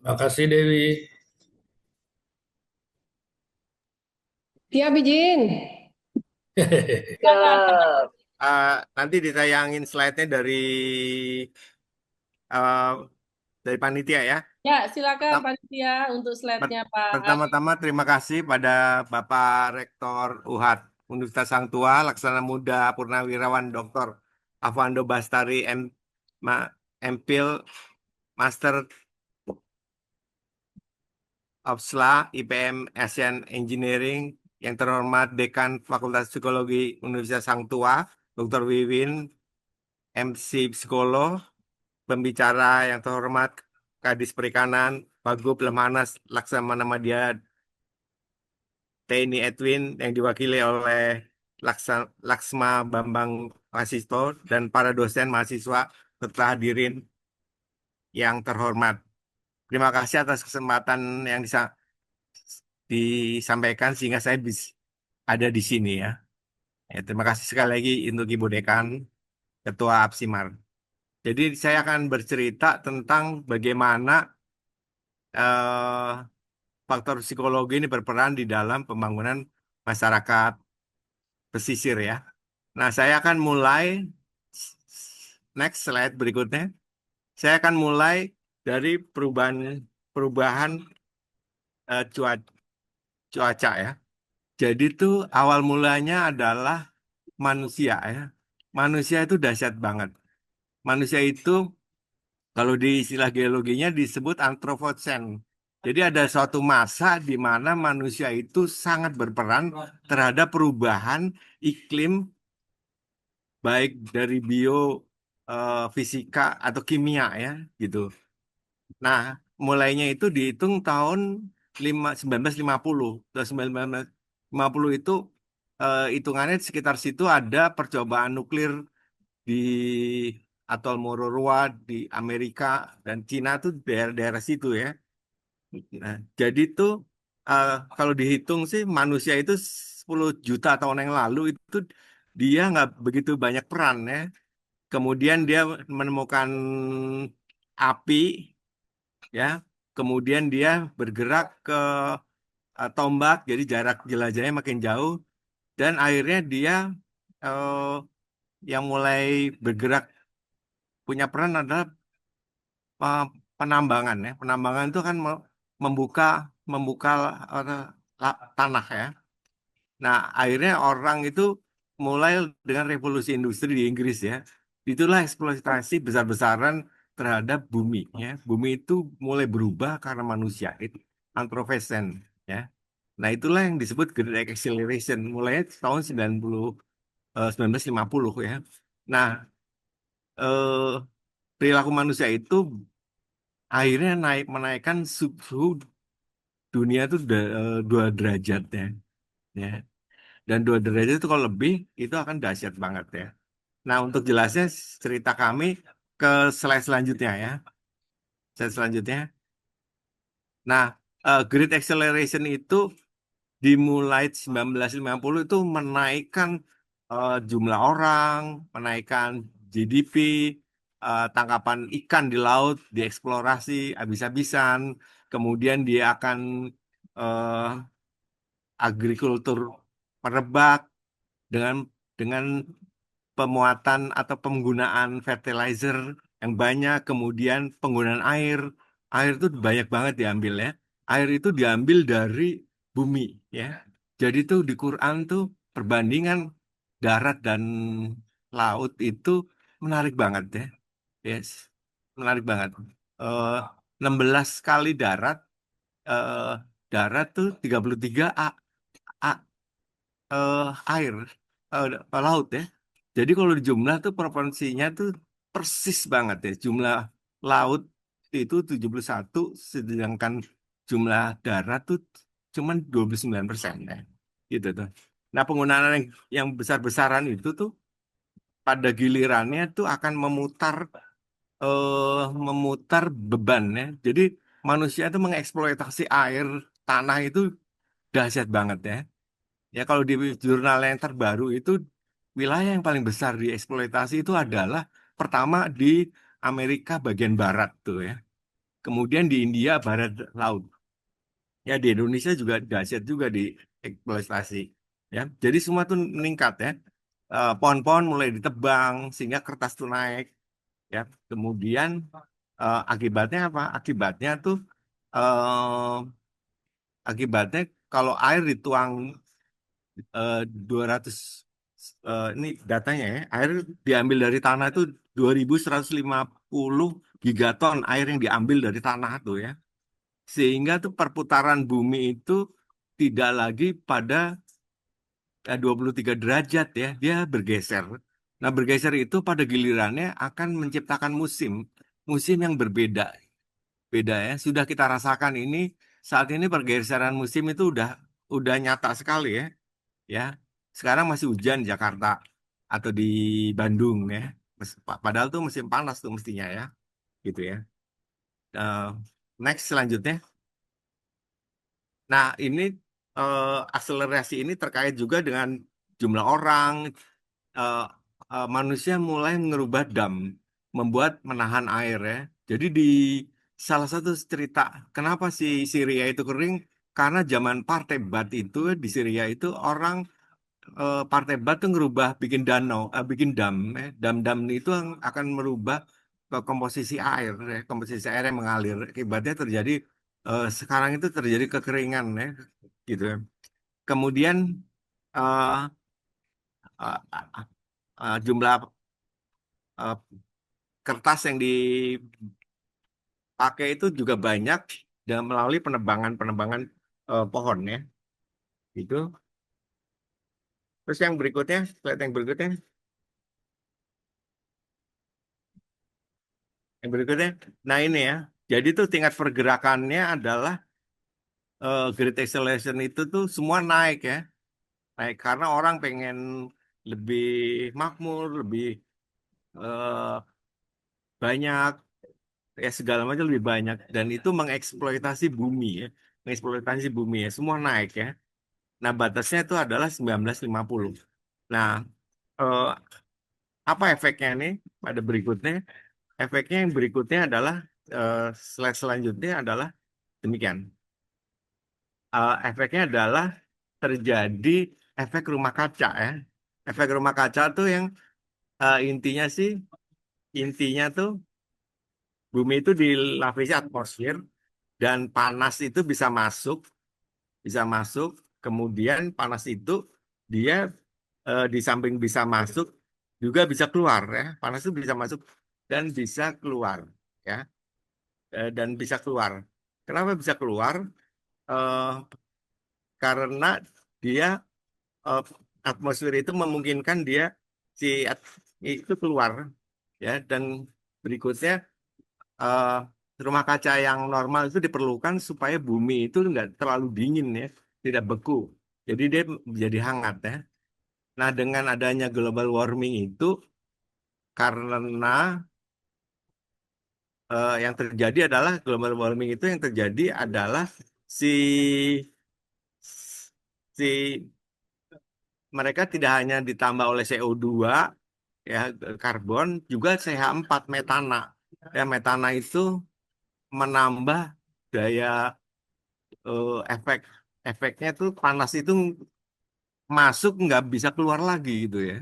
Makasih Dewi. Iya, Bijin. Siap. Nanti ditayangin slide-nya eh, dari panitia ya. Ya, silakan Pertam- panitia untuk per- slide-nya, Pak Ali. Pertama-tama terima kasih pada Bapak Rektor UHAD Universitas Sang Tua, Laksana Muda Purnawirawan Dr. Avando Bastari MPhil Master of Law IPM Asian Engineering, yang terhormat Dekan Fakultas Psikologi Universitas Sang Tua, Dr. Wiwin MC Psikolog, pembicara yang terhormat Kadis Perikanan, Wagub Lemhanas Laksamana Madya TNI Edwin yang diwakili oleh Laksma Bambang Wasisto, dan para dosen mahasiswa serta hadirin yang terhormat. Terima kasih atas kesempatan yang disampaikan sehingga saya bisa ada di sini ya. Terima kasih sekali lagi untuk Ibu Dekan, Ketua Apsimar. Jadi saya akan bercerita tentang bagaimana eh, faktor psikologi ini berperan di dalam pembangunan masyarakat pesisir ya. Nah, saya akan mulai next slide berikutnya. Saya akan mulai dari perubahan perubahan cuaca ya. Jadi tuh awal mulanya adalah manusia ya. Manusia itu dahsyat banget. Manusia itu kalau di istilah geologinya disebut antroposen. Jadi ada suatu masa di mana manusia itu sangat berperan terhadap perubahan iklim, baik dari fisika atau kimia ya gitu. Nah, mulainya itu dihitung tahun 1950. Tahun 1950 itu hitungannya sekitar situ ada percobaan nuklir di atol Mororowa di Amerika, dan Cina tuh daerah-daerah situ ya. Nah, jadi tuh kalau dihitung sih manusia itu 10 juta tahun yang lalu itu dia nggak begitu banyak peran ya. Kemudian dia menemukan api ya. Kemudian dia bergerak ke tombak, jadi jarak jelajahnya makin jauh, dan akhirnya dia eh, yang mulai bergerak punya peran adalah eh, penambangan ya. Penambangan itu kan membuka membuka tanah ya. Nah, akhirnya orang itu mulai dengan revolusi industri di Inggris ya. Itulah eksploitasi besar-besaran terhadap bumi ya. Bumi itu mulai berubah karena manusia itu anthropocene ya. Nah, itulah yang disebut Great Acceleration mulai tahun 1950 ya. Nah, eh, perilaku manusia itu akhirnya menaikkan suhu dunia itu 2 derajat ya. Ya. Dan 2 derajat itu kalau lebih itu akan dahsyat banget ya. Nah, untuk jelasnya cerita kami ke slide selanjutnya ya. Slide selanjutnya. Nah, Great Acceleration itu dimulai 1950 itu menaikkan jumlah orang, menaikkan GDP, tangkapan ikan di laut, dieksplorasi habis-habisan. Kemudian dia akan eh, agrikultur merebak dengan dengan pemuatan atau penggunaan fertilizer yang banyak, kemudian penggunaan air. Air itu banyak banget diambil ya. Air itu diambil dari bumi ya. Jadi tuh di Quran tuh perbandingan darat dan laut itu menarik banget ya. Yes, menarik banget. Eh 16 kali darat, eh darat tuh 33 A, eh, air, laut ya. Jadi kalau di jumlah tuh proporsinya tuh persis banget ya. Jumlah laut itu 71, sedangkan jumlah darat tuh cuman 29% ya. Gitu tuh. Nah, penggunaan yang besar-besaran itu tuh pada gilirannya tuh akan memutar beban ya. Jadi manusia itu mengeksploitasi air tanah itu dahsyat banget ya. Ya kalau di jurnal yang terbaru itu wilayah yang paling besar dieksploitasi itu adalah pertama di Amerika bagian barat tuh ya. kemudian di India barat laut. Ya di Indonesia juga dahsyat juga di eksploitasi. Ya, jadi semua tuh meningkat ya. Pohon-pohon mulai ditebang sehingga kertas tuh naik. Ya, kemudian akibatnya apa? Eh, akibatnya kalau air dituang 200 ini datanya ya, air diambil dari tanah itu 2.150 gigaton air yang diambil dari tanah tuh ya. Sehingga tuh perputaran bumi itu tidak lagi pada 23 derajat ya, dia bergeser. Nah, bergeser itu pada gilirannya akan menciptakan musim yang berbeda. Beda ya, sudah kita rasakan ini saat ini pergeseran musim itu udah nyata sekali ya. Ya, sekarang masih hujan di Jakarta atau di Bandung ya. Padahal tuh musim panas tuh mestinya ya, gitu ya. Eh, Next selanjutnya. Nah, ini akselerasi ini terkait juga dengan jumlah orang, eh, manusia mulai merubah dam, membuat menahan air ya. Jadi di salah satu cerita kenapa si Syria itu kering, karena zaman Partai Baath itu di Syria itu orang Partai Baath tuh ngerubah bikin danau, bikin dam, dam-dam itu yang akan merubah ke komposisi air, ya, komposisi air yang mengalir. Akibatnya terjadi sekarang itu terjadi kekeringan ya, gitu ya. Kemudian eh, eh, jumlah eh, kertas yang dipakai itu juga banyak dan melalui penebangan-penebangan pohon ya. Itu. Terus yang berikutnya, slide yang berikutnya. Nah ini ya. Jadi tuh tingkat pergerakannya adalah Great Acceleration itu tuh semua naik ya. Naik karena orang pengen lebih makmur, lebih eh, banyak, ya segala macam lebih banyak. Dan itu mengeksploitasi bumi ya. Mengeksploitasi bumi ya. Semua naik ya. Nah batasnya itu adalah 1950. Nah eh, apa efeknya nih pada berikutnya? Efeknya yang berikutnya adalah eh, slide selanjutnya adalah demikian. Efeknya adalah terjadi efek rumah kaca ya. Efek rumah kaca tuh yang intinya sih, intinya tuh bumi itu dilapisi atmosfer dan panas itu bisa masuk. Kemudian panas itu dia di samping bisa masuk juga bisa keluar ya. Panas itu bisa masuk dan bisa keluar ya. Dan bisa keluar. Kenapa bisa keluar? Eh, karena dia eh, atmosfer itu memungkinkan dia si itu keluar ya dan berikutnya eh, rumah kaca yang normal itu diperlukan supaya bumi itu nggak terlalu dingin ya, tidak beku. Jadi dia menjadi hangat ya. Nah, dengan adanya global warming itu karena yang terjadi adalah global warming itu yang terjadi adalah si si mereka tidak hanya ditambah oleh CO2 ya karbon juga CH4 metana. Ya metana itu menambah daya efek efeknya tuh panas itu masuk nggak bisa keluar lagi gitu ya.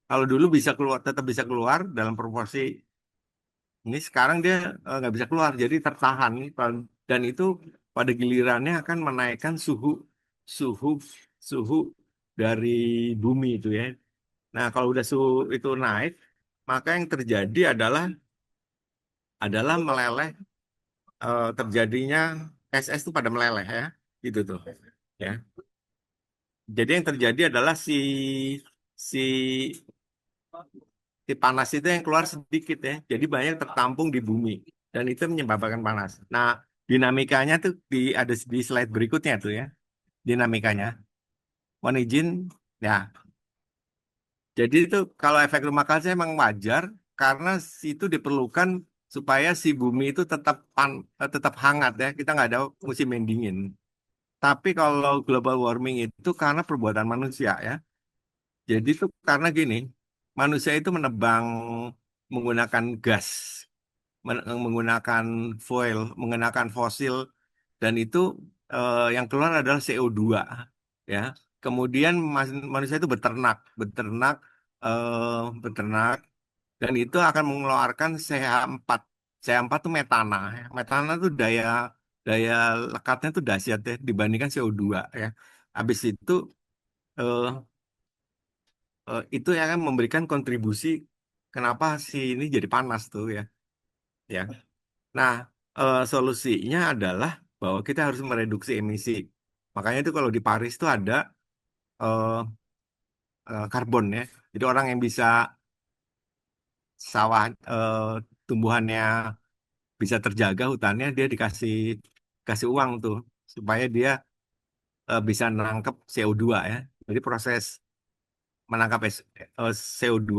Kalau dulu bisa keluar tetap bisa keluar dalam proporsi ini sekarang dia nggak bisa keluar jadi tertahan dan itu pada gilirannya akan menaikkan suhu suhu dari bumi itu ya. Nah, kalau udah suhu itu naik, maka yang terjadi adalah meleleh terjadinya es itu pada meleleh ya. Gitu tuh. Ya. Jadi yang terjadi adalah si si panas itu yang keluar sedikit ya. Jadi banyak tertampung di bumi dan itu menyebabkan panas. Nah, dinamikanya tuh ada di slide berikutnya tuh ya. Dinamikanya. Mohon izin ya. Jadi itu kalau efek rumah kaca emang wajar karena itu diperlukan supaya si bumi itu tetap hangat ya. Kita nggak ada musim yang dingin. Tapi kalau global warming itu karena perbuatan manusia ya. Jadi itu karena gini, manusia itu menebang menggunakan gas. menggunakan foil, menggunakan fosil, dan itu yang keluar adalah CO2, ya. Kemudian manusia itu beternak, beternak, beternak, dan itu akan mengeluarkan CH4. CH4 itu metana, ya. Metana itu daya daya lekatnya itu dahsyat ya dibandingkan CO2, ya. Habis itu eh, itu yang akan memberikan kontribusi kenapa si ini jadi panas tuh, ya. Ya. Nah, solusinya adalah bahwa kita harus mereduksi emisi. Makanya itu kalau di Paris itu ada eh, karbon, ya. Jadi orang yang bisa sawah tumbuhannya bisa terjaga hutannya, dia dikasih kasih uang tuh supaya dia bisa menangkap CO2, ya. Jadi proses menangkap CO2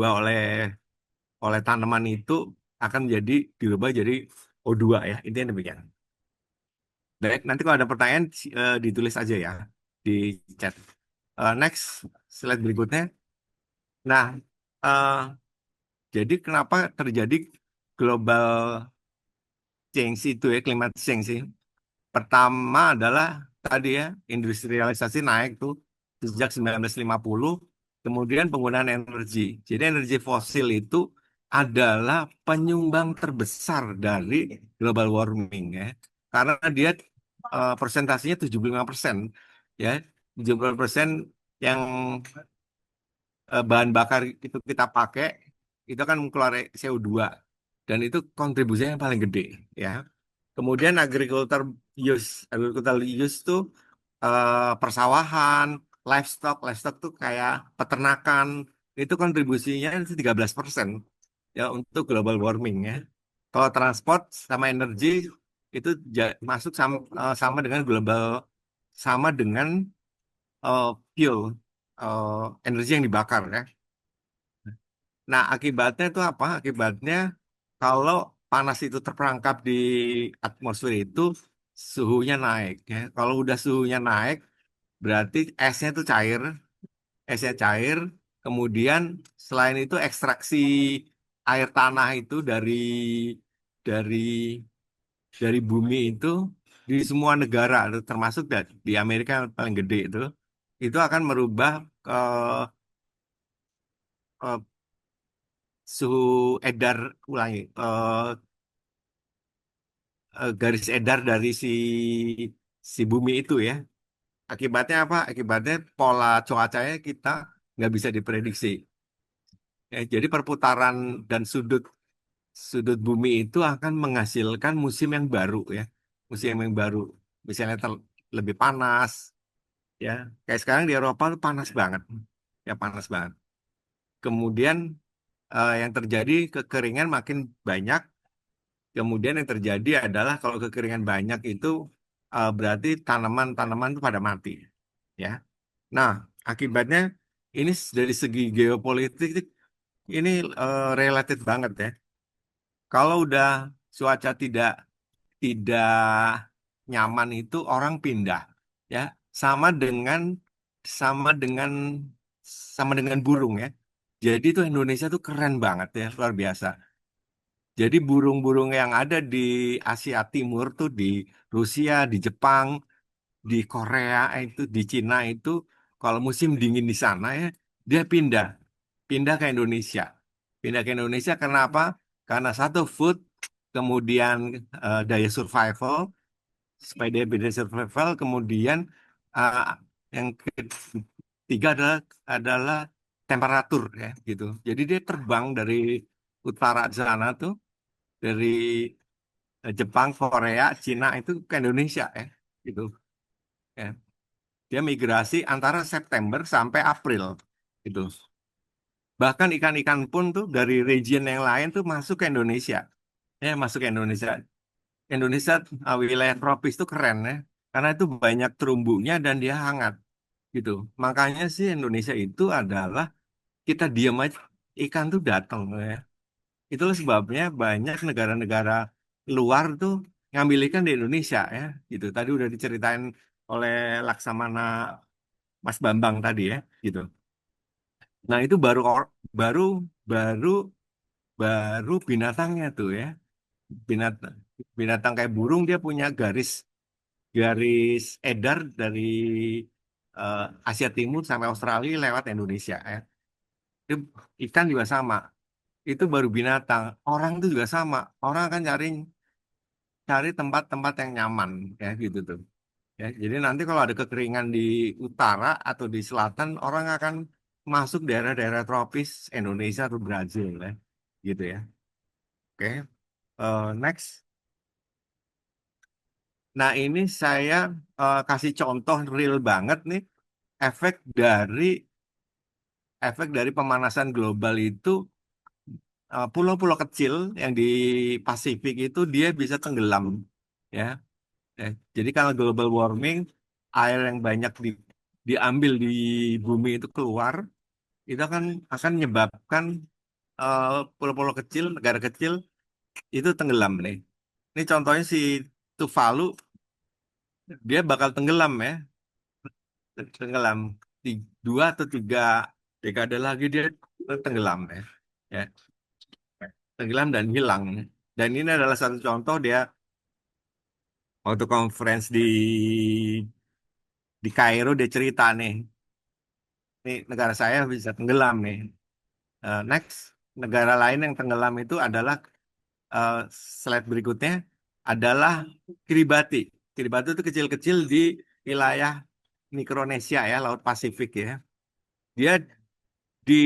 oleh tanaman itu akan jadi dirubah jadi O2, ya. Intinya demikian. Baik, nanti kalau ada pertanyaan ditulis aja ya di chat. Next, slide berikutnya. Nah, eh, jadi kenapa terjadi global change itu, ya, climate change sih? Pertama adalah tadi, ya, industrialisasi naik tuh sejak 1950, kemudian penggunaan energi. Jadi energi fosil itu adalah penyumbang terbesar dari global warming, ya. Karena dia persentasenya 75%, ya. 75% yang bahan bakar itu kita pakai itu kan keluar CO2, dan itu kontribusinya yang paling gede, ya. Kemudian agricultural use tuh persawahan, livestock tuh kayak peternakan, itu kontribusinya itu 13%, ya, untuk global warming, ya. Kalau transport sama energi itu masuk sama dengan sama dengan fuel, eh, energi yang dibakar, ya. Nah, akibatnya itu apa? Akibatnya kalau panas itu terperangkap di atmosfer itu suhunya naik, ya. Kalau udah suhunya naik berarti esnya cair. Kemudian selain itu ekstraksi air tanah itu dari dari bumi itu di semua negara, termasuk di Amerika yang paling gede itu akan merubah eh, suhu edar, ulangi, garis edar dari si bumi itu, ya. Akibatnya apa? Akibatnya pola cuacanya kita nggak bisa diprediksi. Ya, jadi perputaran dan sudut sudut bumi itu akan menghasilkan musim yang baru, ya. Musim yang baru. Misalnya lebih panas, ya. Kayak sekarang di Eropa tuh panas banget. Ya, panas banget. Kemudian yang terjadi kekeringan makin banyak. Kemudian yang terjadi adalah kalau kekeringan banyak itu berarti tanaman-tanaman itu pada mati, ya. Nah, akibatnya ini dari segi geopolitik ini related banget, ya. Kalau udah cuaca tidak tidak nyaman itu orang pindah, ya. Sama dengan sama dengan sama dengan burung, ya. Jadi itu Indonesia tuh keren banget, ya, luar biasa. Jadi burung-burung yang ada di Asia Timur tuh, di Rusia, di Jepang, di Korea itu, di Cina itu, kalau musim dingin di sana, ya, dia pindah ke Indonesia. Pindah ke Indonesia karena apa? Karena satu food, kemudian daya survival, supaya dia bisa survival, kemudian eh, yang ketiga adalah temperatur, ya, gitu. Jadi dia terbang dari utara sana tuh, dari Jepang, Korea, Cina itu ke Indonesia, ya, gitu, ya. Dia migrasi antara September sampai April, gitu. Bahkan ikan-ikan pun tuh dari region yang lain tuh masuk ke Indonesia, ya, masuk ke Indonesia. Indonesia wilayah tropis tuh keren, ya, karena itu banyak terumbunya dan dia hangat, gitu. Makanya sih Indonesia itu adalah kita diam aja, ikan tuh datang, ya. Itulah sebabnya banyak negara-negara luar tuh ngambil ikan di Indonesia, ya, gitu. Tadi udah diceritain oleh Laksamana Mas Bambang tadi, ya, gitu. Nah, itu baru baru baru binatangnya tuh, ya. binatang binatang kayak burung dia punya garis garis edar dari eh, Asia Timur sampai Australia lewat Indonesia ya. Itu ikan juga sama. Itu baru binatang. Orang itu juga sama. Orang akan cari cari tempat-tempat yang nyaman ya gitu tuh. Ya, jadi nanti kalau ada kekeringan di utara atau di selatan, orang akan masuk daerah-daerah tropis Indonesia atau Brazil ya. Gitu ya. Oke. Next. Nah, ini saya kasih contoh real banget nih efek dari efek dari pemanasan global itu pulau-pulau kecil yang di Pasifik itu dia bisa tenggelam ya. Ya. Jadi kalau global warming air yang banyak diambil di bumi itu keluar itu akan menyebabkan pulau-pulau kecil negara kecil itu tenggelam nih. Ini contohnya si Tuvalu dia bakal tenggelam ya. Tenggelam di 2 atau 3 dekade lagi dia tenggelam ya. Ya, tenggelam dan hilang. Dan ini adalah satu contoh dia waktu conference di Kairo dia cerita nih, nih negara saya bisa tenggelam nih. Next, negara lain yang tenggelam itu adalah eh, slide berikutnya adalah Kiribati. Kiribati itu kecil-kecil di wilayah Mikronesia ya, Laut Pasifik ya. Dia di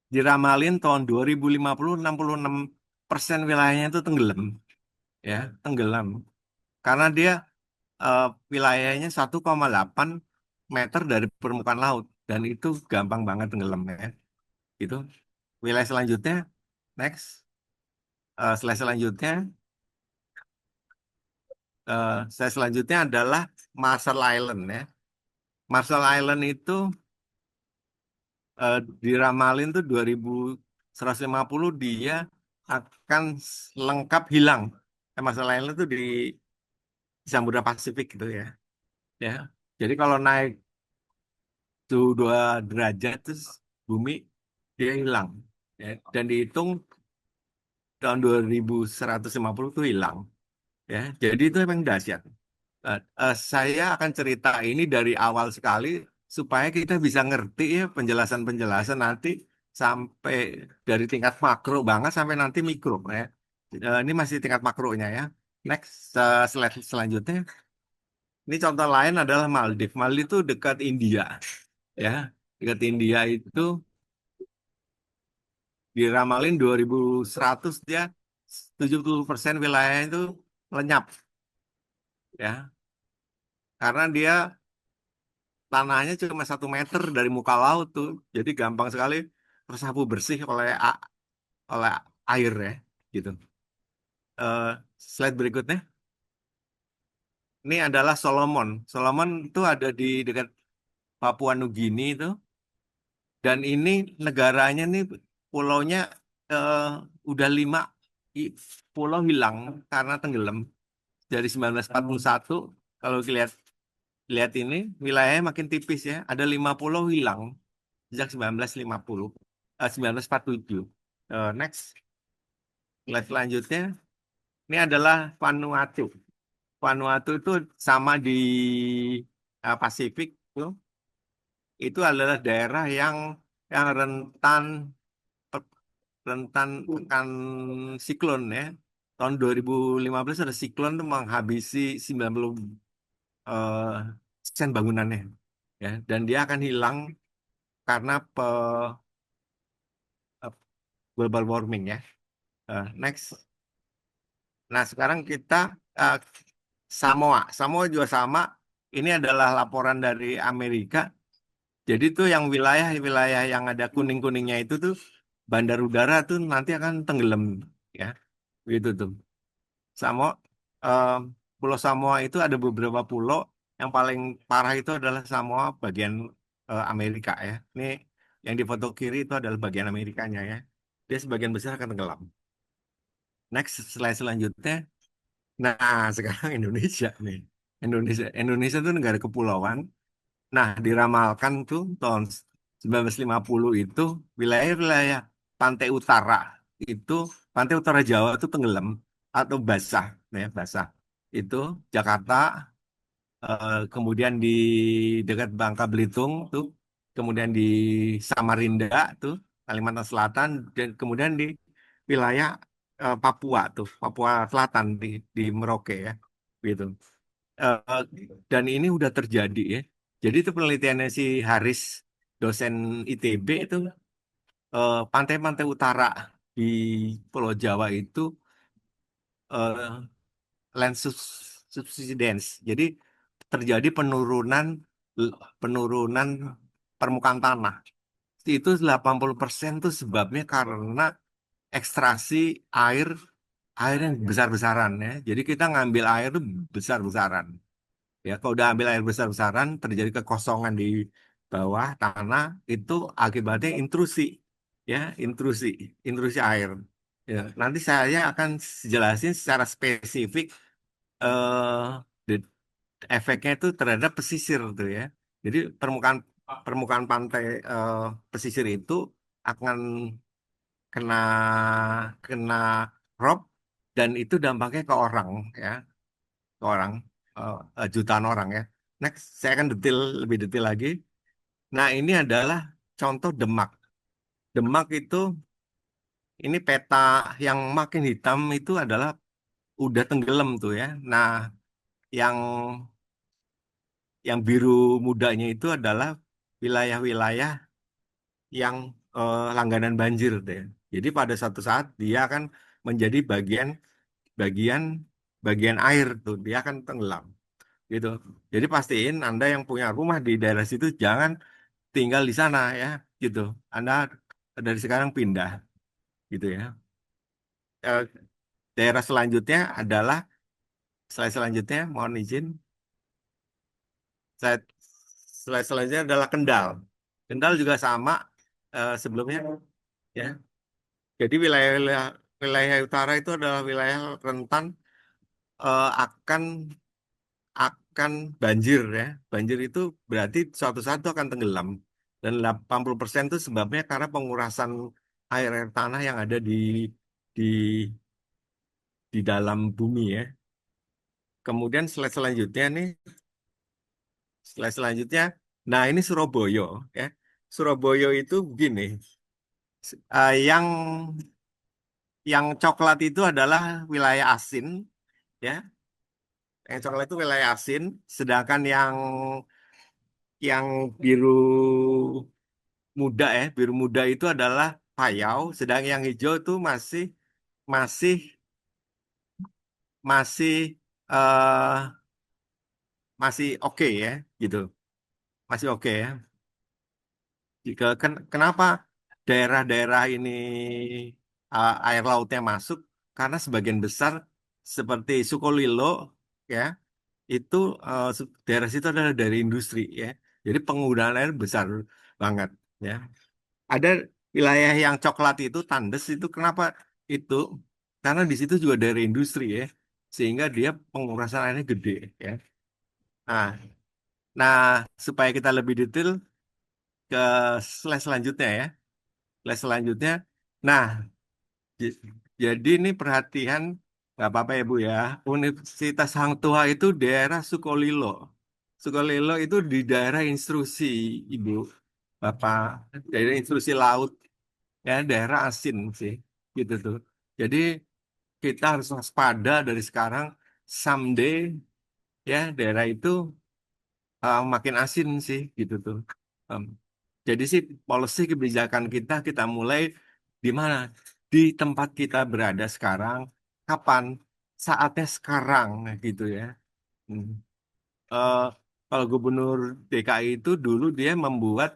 diramalin tahun 2050 66% wilayahnya itu tenggelam ya, tenggelam. Karena dia eh, wilayahnya 1,8 meter dari permukaan laut dan itu gampang banget tenggelam ya. Itu wilayah selanjutnya, next. Slide selanjutnya, slide selanjutnya adalah Marshall Island ya. Marshall Island itu diramalin tuh 2150 dia akan lengkap hilang. Marshall Island itu di Samudra Pasifik gitu ya. Ya. Jadi kalau naik suhu 2 derajat terus bumi dia hilang. Ya. Dan dihitung tahun 2150 itu hilang. Ya. Jadi itu memang dahsyat. Saya akan cerita ini dari awal sekali supaya kita bisa ngerti ya penjelasan-penjelasan nanti sampai dari tingkat makro banget sampai nanti mikro ya. Ini masih tingkat makronya ya. Next, slide selanjutnya. Ini contoh lain adalah Maldives. Maldives itu dekat India ya. Dekat India itu diramalin 2100 dia 70% wilayah itu lenyap ya. Karena dia tanahnya cuma 1 meter dari muka laut tuh, jadi gampang sekali tersapu bersih oleh air ya, gitu. Slide berikutnya, ini adalah Solomon. Solomon itu ada di dekat Papua Nugini itu, dan ini negaranya nih pulaunya eh, udah 5 pulau hilang karena tenggelam dari 1941. Kalau lihat lihat ini wilayahnya makin tipis ya, ada 5 pulau hilang sejak 1950, 1947. Next, slide selanjutnya. Ini adalah Vanuatu. Vanuatu itu sama di Pasifik tuh. Itu adalah daerah yang rentan akan siklon ya. Tahun 2015 ada siklon tuh menghabisi 90 eh, persen bangunannya ya. Dan dia akan hilang karena eh, global warming ya. Next. Nah, sekarang kita eh, Samoa. Samoa juga sama. Ini adalah laporan dari Amerika. Jadi tuh yang wilayah-wilayah yang ada kuning-kuningnya itu tuh bandar udara tuh nanti akan tenggelam ya. Gitu tuh. Samoa eh, Pulau Samoa itu ada beberapa pulau yang paling parah itu adalah Samoa bagian Amerika ya. Ini yang di foto kiri itu adalah bagian Amerikanya ya. Dia sebagian besar akan tenggelam. Next slide selanjutnya. Nah, sekarang Indonesia nih. Indonesia itu negara kepulauan. Nah, diramalkan tuh tahun 1950 itu wilayah-wilayah pantai utara itu pantai utara Jawa itu tenggelam atau basah, ya basah. Itu Jakarta, kemudian di dekat Bangka Belitung tuh, kemudian di Samarinda tuh, Kalimantan Selatan, dan kemudian di wilayah Papua tuh, Papua Selatan di Merauke ya, gitu. Eh, dan ini udah terjadi ya. Jadi itu penelitiannya si Haris, dosen ITB itu, pantai-pantai utara di Pulau Jawa itu eh, land subsidence. Jadi terjadi penurunan permukaan tanah. Itu 80% tuh sebabnya karena ekstraksi air air yang besar-besaran ya. Jadi kita ngambil air itu besar-besaran. Ya, kalau udah ambil air besar-besaran, terjadi kekosongan di bawah tanah, itu akibatnya intrusi, ya, intrusi, intrusi air. Ya, nanti saya akan jelasin secara spesifik eh de- efeknya itu terhadap pesisir tuh ya. Jadi permukaan permukaan pantai eh, pesisir itu akan kena kena rob dan itu dampaknya ke orang ya, ke orang jutaan orang ya. Next, saya akan lebih detail lagi. Nah, ini adalah contoh Demak. Demak itu ini peta yang makin hitam itu adalah udah tenggelam tuh ya. Nah, yang biru mudanya itu adalah wilayah-wilayah yang langganan banjir tuh ya. Jadi pada suatu saat dia akan menjadi bagian bagian bagian air tuh, dia akan tenggelam gitu. Jadi pastiin Anda yang punya rumah di daerah situ jangan tinggal di sana ya gitu. Anda dari sekarang pindah gitu ya. Eh, Daerah selanjutnya adalah slide selanjutnya mohon izin. Slide, slide selanjutnya adalah Kendal. Kendal juga sama sebelumnya ya. Jadi wilayah-wilayah wilayah utara itu adalah wilayah rentan akan banjir ya. Banjir itu berarti suatu saat itu akan tenggelam. Dan 80% itu sebabnya karena pengurasan air tanah yang ada di dalam bumi ya. Kemudian slide selanjutnya, nah ini Surabaya ya. Surabaya itu begini, yang coklat itu adalah wilayah asin ya. Yang coklat itu wilayah asin, sedangkan yang biru muda ya, biru muda itu adalah Payau, sedang yang hijau itu masih masih masih eh masih oke ya, gitu, masih oke ya. Kenapa daerah-daerah ini air lautnya masuk? Karena sebagian besar seperti Sukolilo ya, itu daerah situ adalah dari industri ya. Jadi penggunaan air besar banget ya. Ada wilayah yang coklat itu tandes itu kenapa itu? Karena di situ juga dari industri ya, sehingga dia pengurasan airnya gede ya. Nah, nah supaya kita lebih detail ke slide selanjutnya ya. Slide selanjutnya. Nah, j- jadi ini perhatian nggak apa-apa ya Bu ya. Universitas Hang Tuah itu daerah Sukolilo. Sukolilo itu di daerah instruksi Ibu, Bapak, daerah instruksi laut ya, daerah asin sih gitu tuh. Jadi kita harus waspada dari sekarang, someday ya daerah itu makin asin sih gitu tuh. Em, jadi sih policy kebijakan kita mulai di mana? Di tempat kita berada sekarang. Kapan? Saatnya sekarang gitu ya. Hmm. Eh, Kalau Gubernur DKI itu dulu dia membuat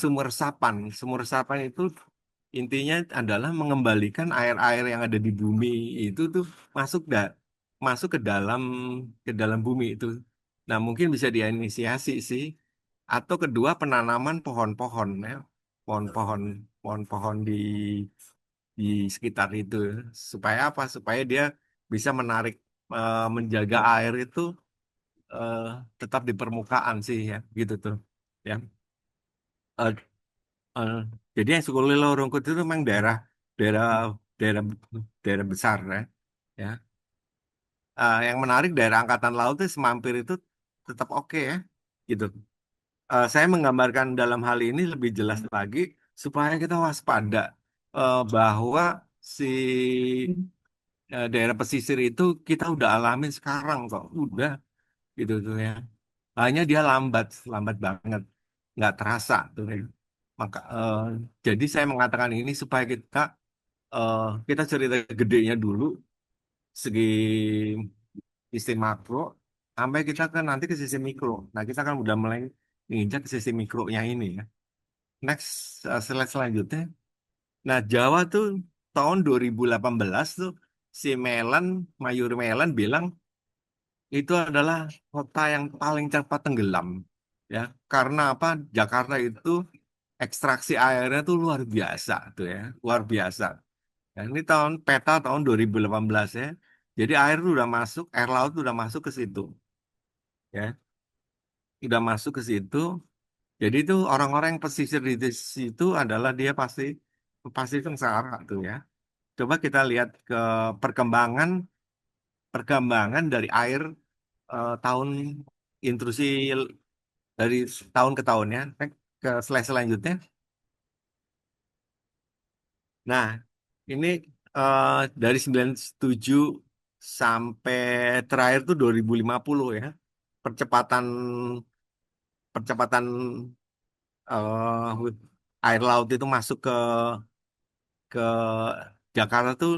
sumur resapan. Sumur resapan itu intinya adalah mengembalikan air-air yang ada di bumi itu tuh masuk masuk ke dalam bumi itu. Nah, mungkin bisa diinisiasi sih. Atau kedua penanaman pohon-pohon ya. Pohon-pohon pohon-pohon di sekitar itu supaya apa? Supaya dia bisa menarik menjaga air itu eh, tetap di permukaan sih ya, gitu tuh. Ya. Eh, eh, jadi yang Sukolilo Rungkut itu memang daerah daerah daerah daerah besar ya. Ya. Yang menarik daerah angkatan laut itu semampir itu tetap oke ya, gitu. Saya menggambarkan dalam hal ini lebih jelas lagi supaya kita waspada bahwa si daerah pesisir itu kita udah alamin sekarang kok, udah gitu tuh ya. Hanya dia lambat, lambat banget, nggak terasa tuh ya. Maka jadi saya mengatakan ini supaya eh, kita cerita gedenya dulu, segi sisi makro, sampai kita kan nanti ke sisi mikro. Nah kita kan udah mulai menginjak ke sisi mikronya ini ya. Next, slide selanjutnya. Nah, Jawa tuh tahun 2018 tuh si Mayur Melan bilang itu adalah kota yang paling cepat tenggelam. Ya, karena apa? Jakarta itu ekstraksi airnya tuh luar biasa tuh ya, luar biasa. Dan ini tahun 2018 ya. Jadi air tuh udah masuk, air laut tuh udah masuk ke situ, ya. Udah masuk ke situ. Jadi itu orang-orang yang pesisir di situ adalah dia pasti pasti sengsara tuh ya. Coba kita lihat ke perkembangan perkembangan dari air tahun intrusi dari tahun ke tahun ya. Ke slide selanjutnya. Nah, ini eh, dari 97 sampai terakhir tuh 2050 ya. Percepatan percepatan air laut itu masuk ke Jakarta tuh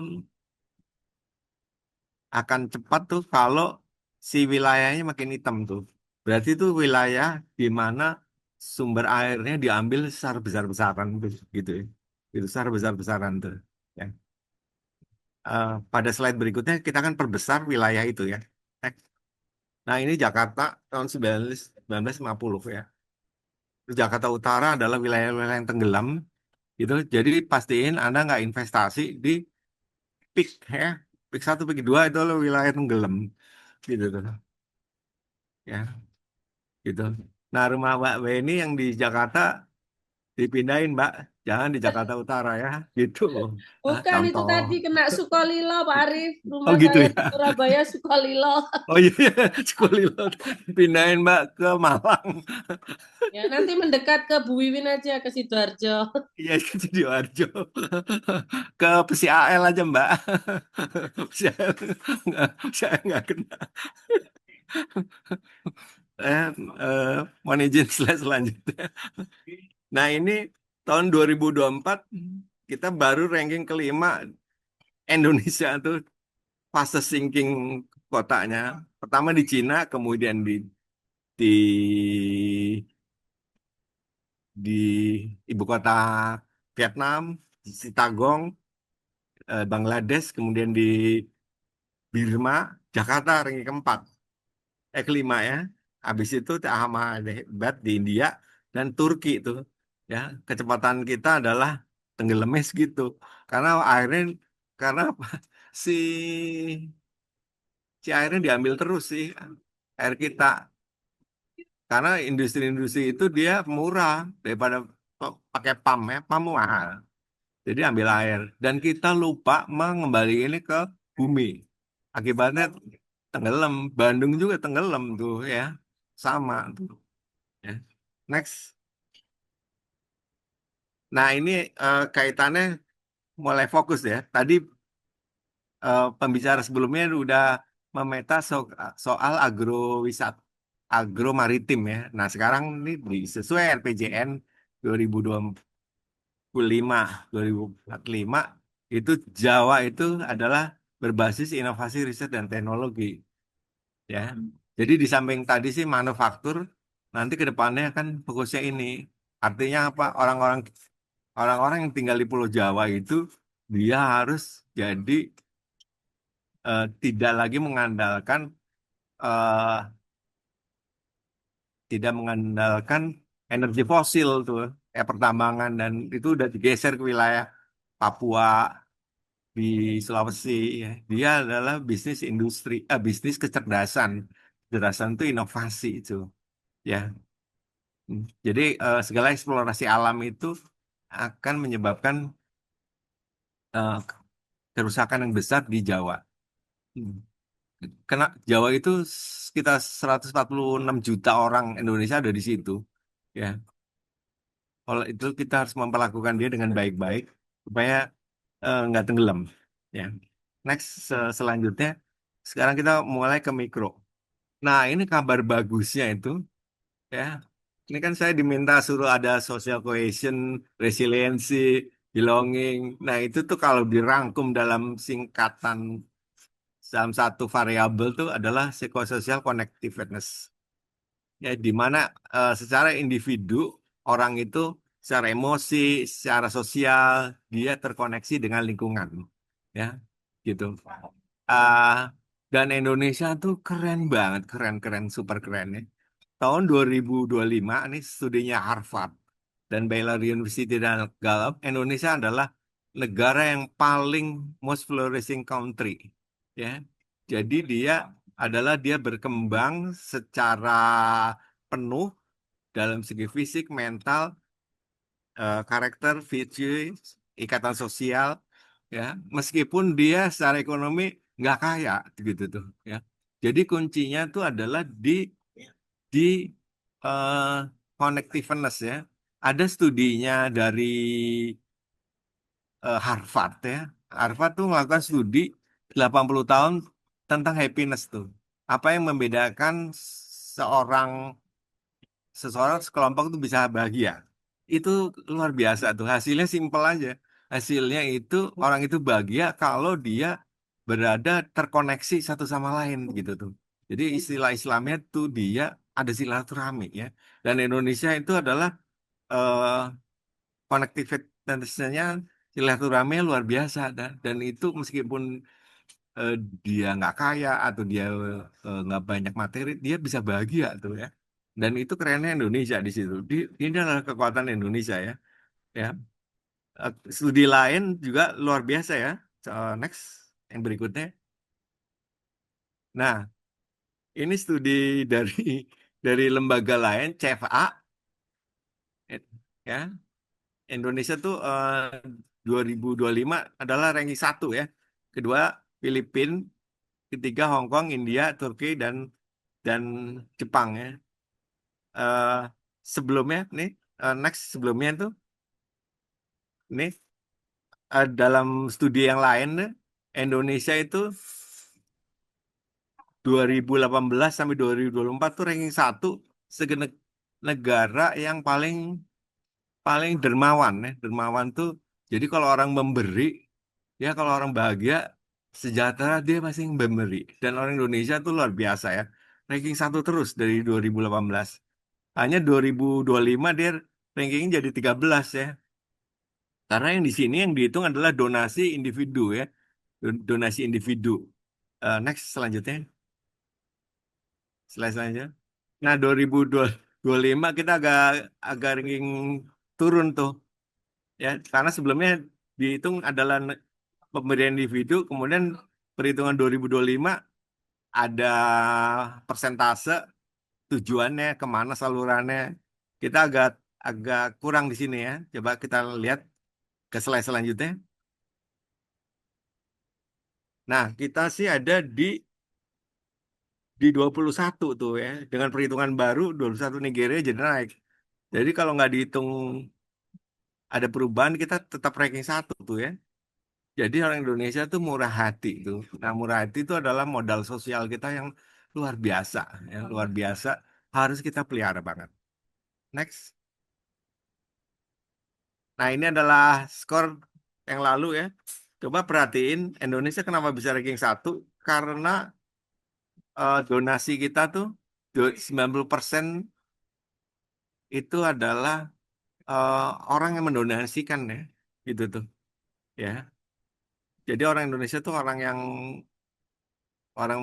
akan cepat tuh kalau si wilayahnya makin hitam tuh. Berarti itu wilayah di mana sumber airnya diambil secara besar-besaran tuh, gitu ya. Itu secara besar-besaran tuh. Ya. Pada slide berikutnya kita akan perbesar wilayah itu ya. Eh, Nah ini Jakarta tahun 1950 ya. Jakarta Utara adalah wilayah-wilayah yang tenggelam gitu. Jadi pastiin Anda nggak investasi di peak ya. Peak satu, peak 2 itu adalah wilayah tenggelam gitu tuh. Ya. Gitu. Nah, rumah Mbak Weni yang di Jakarta dipindahin, Mbak. Jangan di Jakarta Utara ya. Gitu. Ah, Bukan itu contoh. tadi kena Sukolilo, Pak Arif. Oh Rumah gitu saya ya. di Surabaya Sukolilo. Oh iya, iya. Sekulilo. Pindahin Mbak ke Malang. Ya, nanti mendekat ke Bu Wiwin aja ke Sidoarjo. Iya, ke Sidoarjo. Ke PCAL aja, Mbak. PCAL nggak kena. Eh, Mohon izin slide selanjutnya. Nah, ini tahun 2024 kita baru ranking kelima Indonesia tuh fase sinking kotanya. Pertama di Cina, kemudian di di ibu kota Vietnam, di Chittagong, Bangladesh, kemudian di Burma, Jakarta ranking keempat, kelima ya. Habis itu Ahmedabad di India dan Turki itu ya. Kecepatan kita adalah tenggelamnya segitu karena airnya karena apa? si si airnya diambil terus sih air kita karena industri-industri itu dia murah daripada pakai pam ya, pam mahal. Jadi ambil air dan kita lupa mengembalikan ini ke bumi. Akibatnya tenggelam. Bandung juga tenggelam tuh ya. Sama tuh ya. Next. Nah, ini kaitannya mulai fokus ya. Tadi pembicara sebelumnya udah memeta soal agrowisata, agromaritim ya. Nah, sekarang ini sesuai RPJN 2025, 2045 itu Jawa itu adalah berbasis inovasi riset dan teknologi ya. Jadi di samping tadi sih manufaktur, nanti ke depannya kan fokusnya ini. Artinya apa? Orang-orang yang tinggal di Pulau Jawa itu dia harus jadi tidak lagi mengandalkan eh, tidak mengandalkan energi fosil tuh, pertambangan dan itu udah digeser ke wilayah Papua di Sulawesi. Ya. Dia adalah bisnis industri, bisnis kecerdasan. Kecerdasan itu inovasi itu, ya. Jadi segala eksplorasi alam itu akan menyebabkan kerusakan yang besar di Jawa. Hmm. Karena Jawa itu sekitar 146 juta orang Indonesia ada di situ. Ya, kalau itu kita harus memperlakukan dia dengan baik-baik supaya nggak tenggelam. Ya. Next, selanjutnya, sekarang kita mulai ke mikro. Nah, ini kabar bagusnya itu, ya. Ini kan saya diminta suruh ada social cohesion, resiliency, belonging. Nah, itu tuh kalau dirangkum dalam singkatan dalam satu variabel tuh adalah psychosocial connectiveness. Ya, di mana secara individu orang itu secara emosi, secara sosial dia terkoneksi dengan lingkungan, ya, gitu. Ah, dan Indonesia tuh keren banget, keren-keren, super keren ya. Tahun 2025 ini studinya Harvard dan Baylor University dan Gallup, Indonesia adalah negara yang paling most flourishing country, ya. Jadi dia berkembang secara penuh dalam segi fisik, mental, karakter, virtue, ikatan sosial, ya. Meskipun dia secara ekonomi nggak kaya, gitu tuh, ya. Jadi kuncinya tuh adalah di eh, connectiveness, ya. Ada studinya dari Harvard, ya. Harvard tuh melakukan studi 80 tahun tentang happiness tuh. Apa yang membedakan seorang seseorang sekelompok itu bisa bahagia. Itu luar biasa tuh. Hasilnya simpel aja. Hasilnya itu orang itu bahagia kalau dia berada terkoneksi satu sama lain gitu tuh. Jadi istilah Islamnya tuh dia ada silaturahmi, ya. Dan Indonesia itu adalah eh connectivitasnya silaturahmi luar biasa, dan itu meskipun eh, dia nggak kaya atau dia nggak banyak materi, dia bisa bahagia tuh, ya. Dan itu kerennya Indonesia di situ. Ini adalah kekuatan Indonesia, ya. Ya. Studi lain juga luar biasa, ya. Next, yang berikutnya. Nah, ini studi dari dari lembaga lain, CFA, ya. Indonesia tuh 2025 adalah ranking satu, ya. Kedua Filipina, ketiga Hong Kong, India, Turki, dan Jepang, ya. eh Sebelumnya nih, next sebelumnya tuh nih, dalam studi yang lain nih, Indonesia itu 2018 sampai 2024 tuh ranking satu segenap negara yang paling paling dermawan, ya. Dermawan tuh jadi kalau orang memberi, ya, kalau orang bahagia sejahtera dia pasti memberi, dan orang Indonesia tuh luar biasa, ya. Ranking satu terus dari 2018. Hanya 2025 dia rankingnya jadi 13, ya. Karena yang di sini yang dihitung adalah donasi individu, ya. Donasi individu. Next, selanjutnya. Slide selanjutnya. Nah, 2025 kita agak agak ranking turun tuh, ya. Karena sebelumnya dihitung adalah pemberian individu, kemudian perhitungan 2025 ada persentase tujuannya kemana salurannya. Kita agak agak kurang di sini, ya. Coba kita lihat ke slide selanjutnya. Nah, kita sih ada di 21 tuh, ya. Dengan perhitungan baru 21 Nigeria jadi naik. Jadi kalau nggak dihitung ada perubahan, kita tetap ranking satu tuh, ya. Jadi orang Indonesia tuh murah hati tuh. Nah, murah hati itu adalah modal sosial kita yang luar biasa, ya. Luar biasa, harus kita pelihara banget. Next. Nah, ini adalah skor yang lalu, ya. Coba perhatiin Indonesia kenapa bisa ranking satu? Karena donasi kita tuh 90% itu adalah eh, orang yang mendonasikan, ya, gitu tuh, ya. Jadi orang Indonesia tuh orang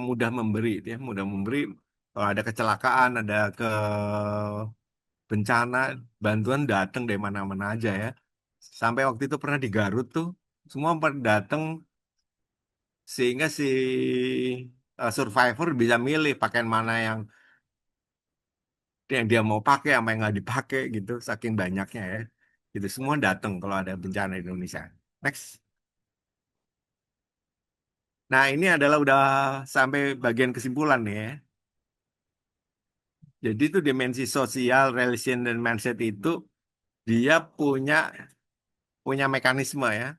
mudah memberi, ya, mudah memberi. Kalau ada kecelakaan, ada bencana, bantuan datang dari mana-mana aja, ya. Sampai waktu itu pernah di Garut tuh, semua pada datang sehingga si survivor bisa milih pakaian mana yang dia mau pakai, sama yang nggak dipakai, gitu, saking banyaknya, ya. Gitu semua datang kalau ada bencana di Indonesia. Next. Nah, ini adalah udah sampai bagian kesimpulan nih ya. Jadi itu dimensi sosial, relation, dan mindset itu dia punya punya mekanisme ya.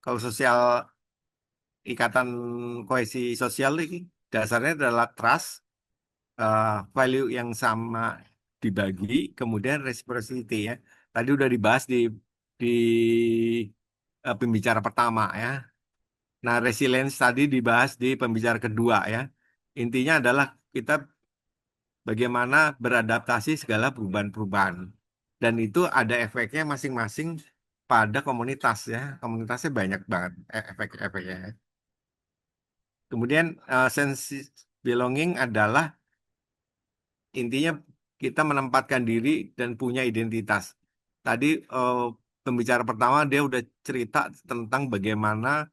Kalau sosial, ikatan kohesi sosial ini dasarnya adalah trust, eh, value yang sama dibagi, kemudian reciprocity ya. Tadi udah dibahas di pembicara pertama ya. Nah, resilience tadi dibahas di pembicara kedua ya. Intinya adalah kita bagaimana beradaptasi segala perubahan-perubahan. Dan itu ada efeknya masing-masing pada komunitas ya. Komunitasnya banyak banget efek-efeknya. Kemudian sense belonging adalah intinya kita menempatkan diri dan punya identitas. Tadi pembicara pertama dia udah cerita tentang bagaimana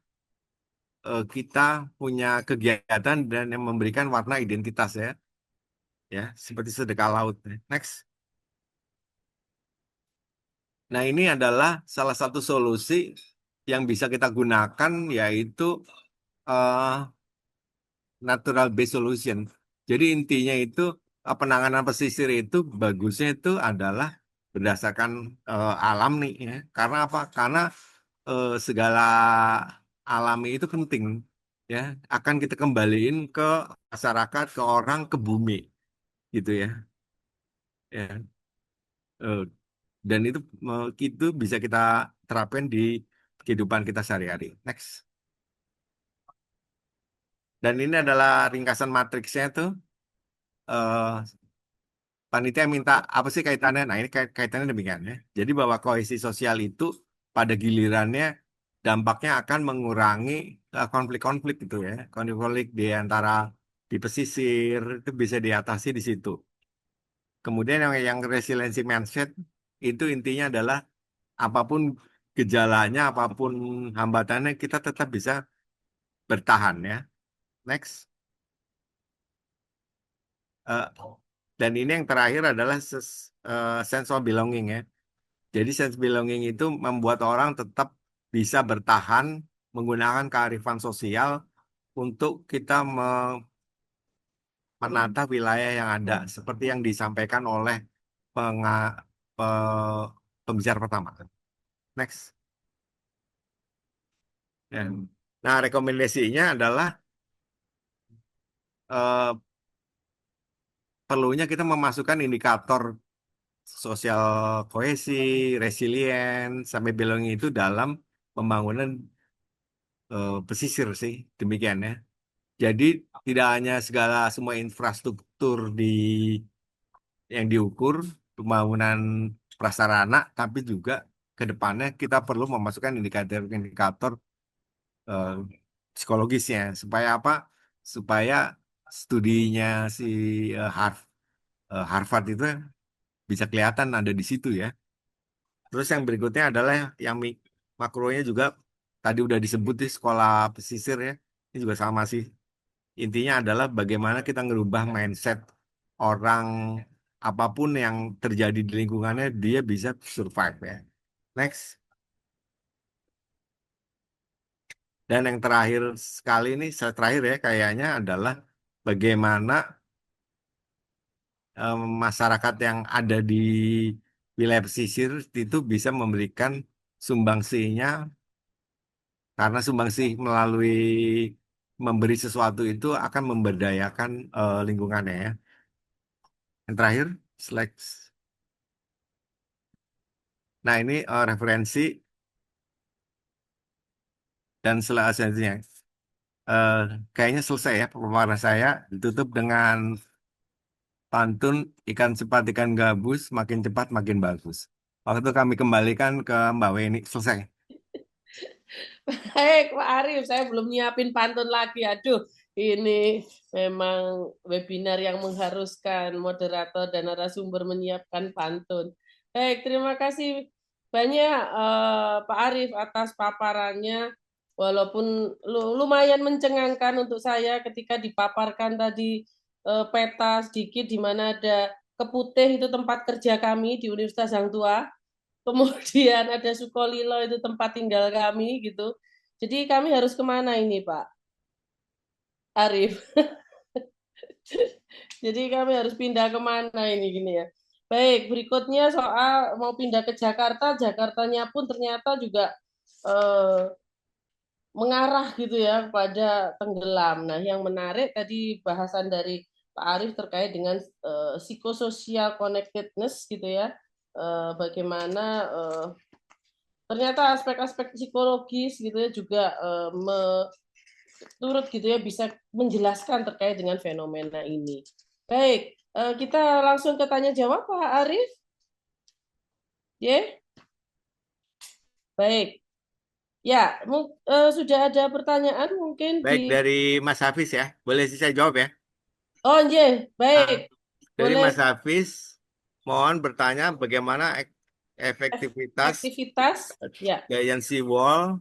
kita punya kegiatan dan yang memberikan warna identitas ya, ya seperti sedekah laut. Next. Nah, ini adalah salah satu solusi yang bisa kita gunakan yaitu eh, natural based solution. Jadi intinya itu penanganan pesisir itu bagusnya itu adalah berdasarkan alam nih ya. Karena apa? Karena segala alami itu penting ya. Akan kita kembaliin ke masyarakat, ke orang, ke bumi gitu ya. Ya. Eh, dan itu bisa kita terapkan di kehidupan kita sehari-hari. Next. Dan ini adalah ringkasan matriksnya tuh. eh, Panitia minta apa sih kaitannya? Nah, ini kaitannya demikian ya. Jadi bahwa kohesi sosial itu pada gilirannya dampaknya akan mengurangi konflik-konflik gitu ya. Konflik-konflik di antara di pesisir itu bisa diatasi di situ. Kemudian yang resiliency mindset itu intinya adalah apapun gejalanya, apapun hambatannya kita tetap bisa bertahan ya. Next. Eh, dan ini yang terakhir adalah sense of belonging ya. Jadi sense belonging itu membuat orang tetap bisa bertahan menggunakan kearifan sosial untuk kita menata wilayah yang ada seperti yang disampaikan oleh pembicara pertama. Next. Ya. Nah, rekomendasinya adalah eh, perlunya kita memasukkan indikator sosial kohesi, resilient, sampai belonging itu dalam pembangunan pesisir sih, demikian ya. Jadi tidak hanya segala semua infrastruktur yang diukur pembangunan prasarana, tapi juga ke depannya kita perlu memasukkan indikator-indikator eh, psikologisnya supaya apa? Supaya studinya si Harvard itu bisa kelihatan ada di situ ya. Terus yang berikutnya adalah yang makronya juga tadi udah disebut di sekolah pesisir ya. Ini juga sama sih. Intinya adalah bagaimana kita ngerubah mindset orang apapun yang terjadi di lingkungannya dia bisa survive ya. Next. Dan yang terakhir sekali ini, terakhir ya kayaknya adalah bagaimana masyarakat yang ada di wilayah pesisir itu bisa memberikan sumbangsihnya karena sumbangsih melalui memberi sesuatu itu akan memberdayakan lingkungannya ya. Yang terakhir, slide. Nah, ini referensi dan selanjutnya. Eh, Kayaknya selesai ya pemaparan saya. Ditutup dengan pantun ikan cepat ikan gabus, makin cepat makin bagus. Waktu kami kembalikan ke Mbak Weni. Selesai. Baik, Pak Arif, saya belum nyiapin pantun lagi. Aduh, ini memang webinar yang mengharuskan moderator dan narasumber menyiapkan pantun. Baik, terima kasih banyak Pak Arif atas paparannya. Walaupun lumayan mencengangkan untuk saya ketika dipaparkan tadi peta sedikit di mana ada Keputih itu tempat kerja kami di Universitas Hang Tuah. Kemudian ada Sukolilo itu tempat tinggal kami gitu. Jadi kami harus kemana ini, Pak? Arif. Jadi kami harus pindah kemana ini gini ya. Baik, berikutnya soal mau pindah ke Jakarta, Jakartanya pun ternyata juga eh, mengarah gitu ya pada tenggelam. Nah, yang menarik tadi bahasan dari Pak Arief terkait dengan psikososial connectedness gitu ya. Bagaimana ternyata aspek-aspek psikologis gitu ya juga turut gitu ya bisa menjelaskan terkait dengan fenomena ini. Baik, kita langsung ke tanya jawab Pak Arief. Ya, baik. Ya, sudah ada pertanyaan mungkin Baik di. dari Mas Hafiz ya, boleh sih saya jawab ya. Oh, iya, Ah, baik. dari Boleh Mas Hafiz, mohon bertanya bagaimana efektivitas aktivitas ya giant wall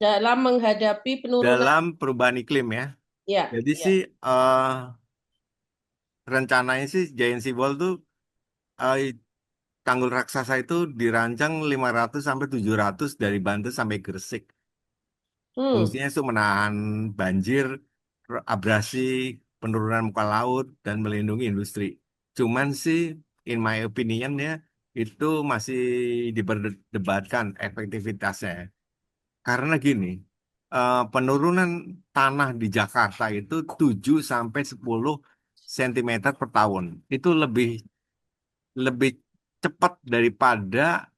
dalam menghadapi penurunan dalam perubahan iklim ya. ya, Jadi ya. sih rencananya sih giant wall tuh eh, tanggul raksasa itu dirancang 500 sampai 700 dari Banten sampai Gresik. Hmm, Fungsinya itu menahan banjir, abrasi, penurunan muka laut, dan melindungi industri. Cuman sih, in my opinion ya, itu masih diperdebatkan efektivitasnya. Karena gini, penurunan tanah di Jakarta itu 7 sampai 10 sentimeter per tahun. Itu lebih lebih cepat daripada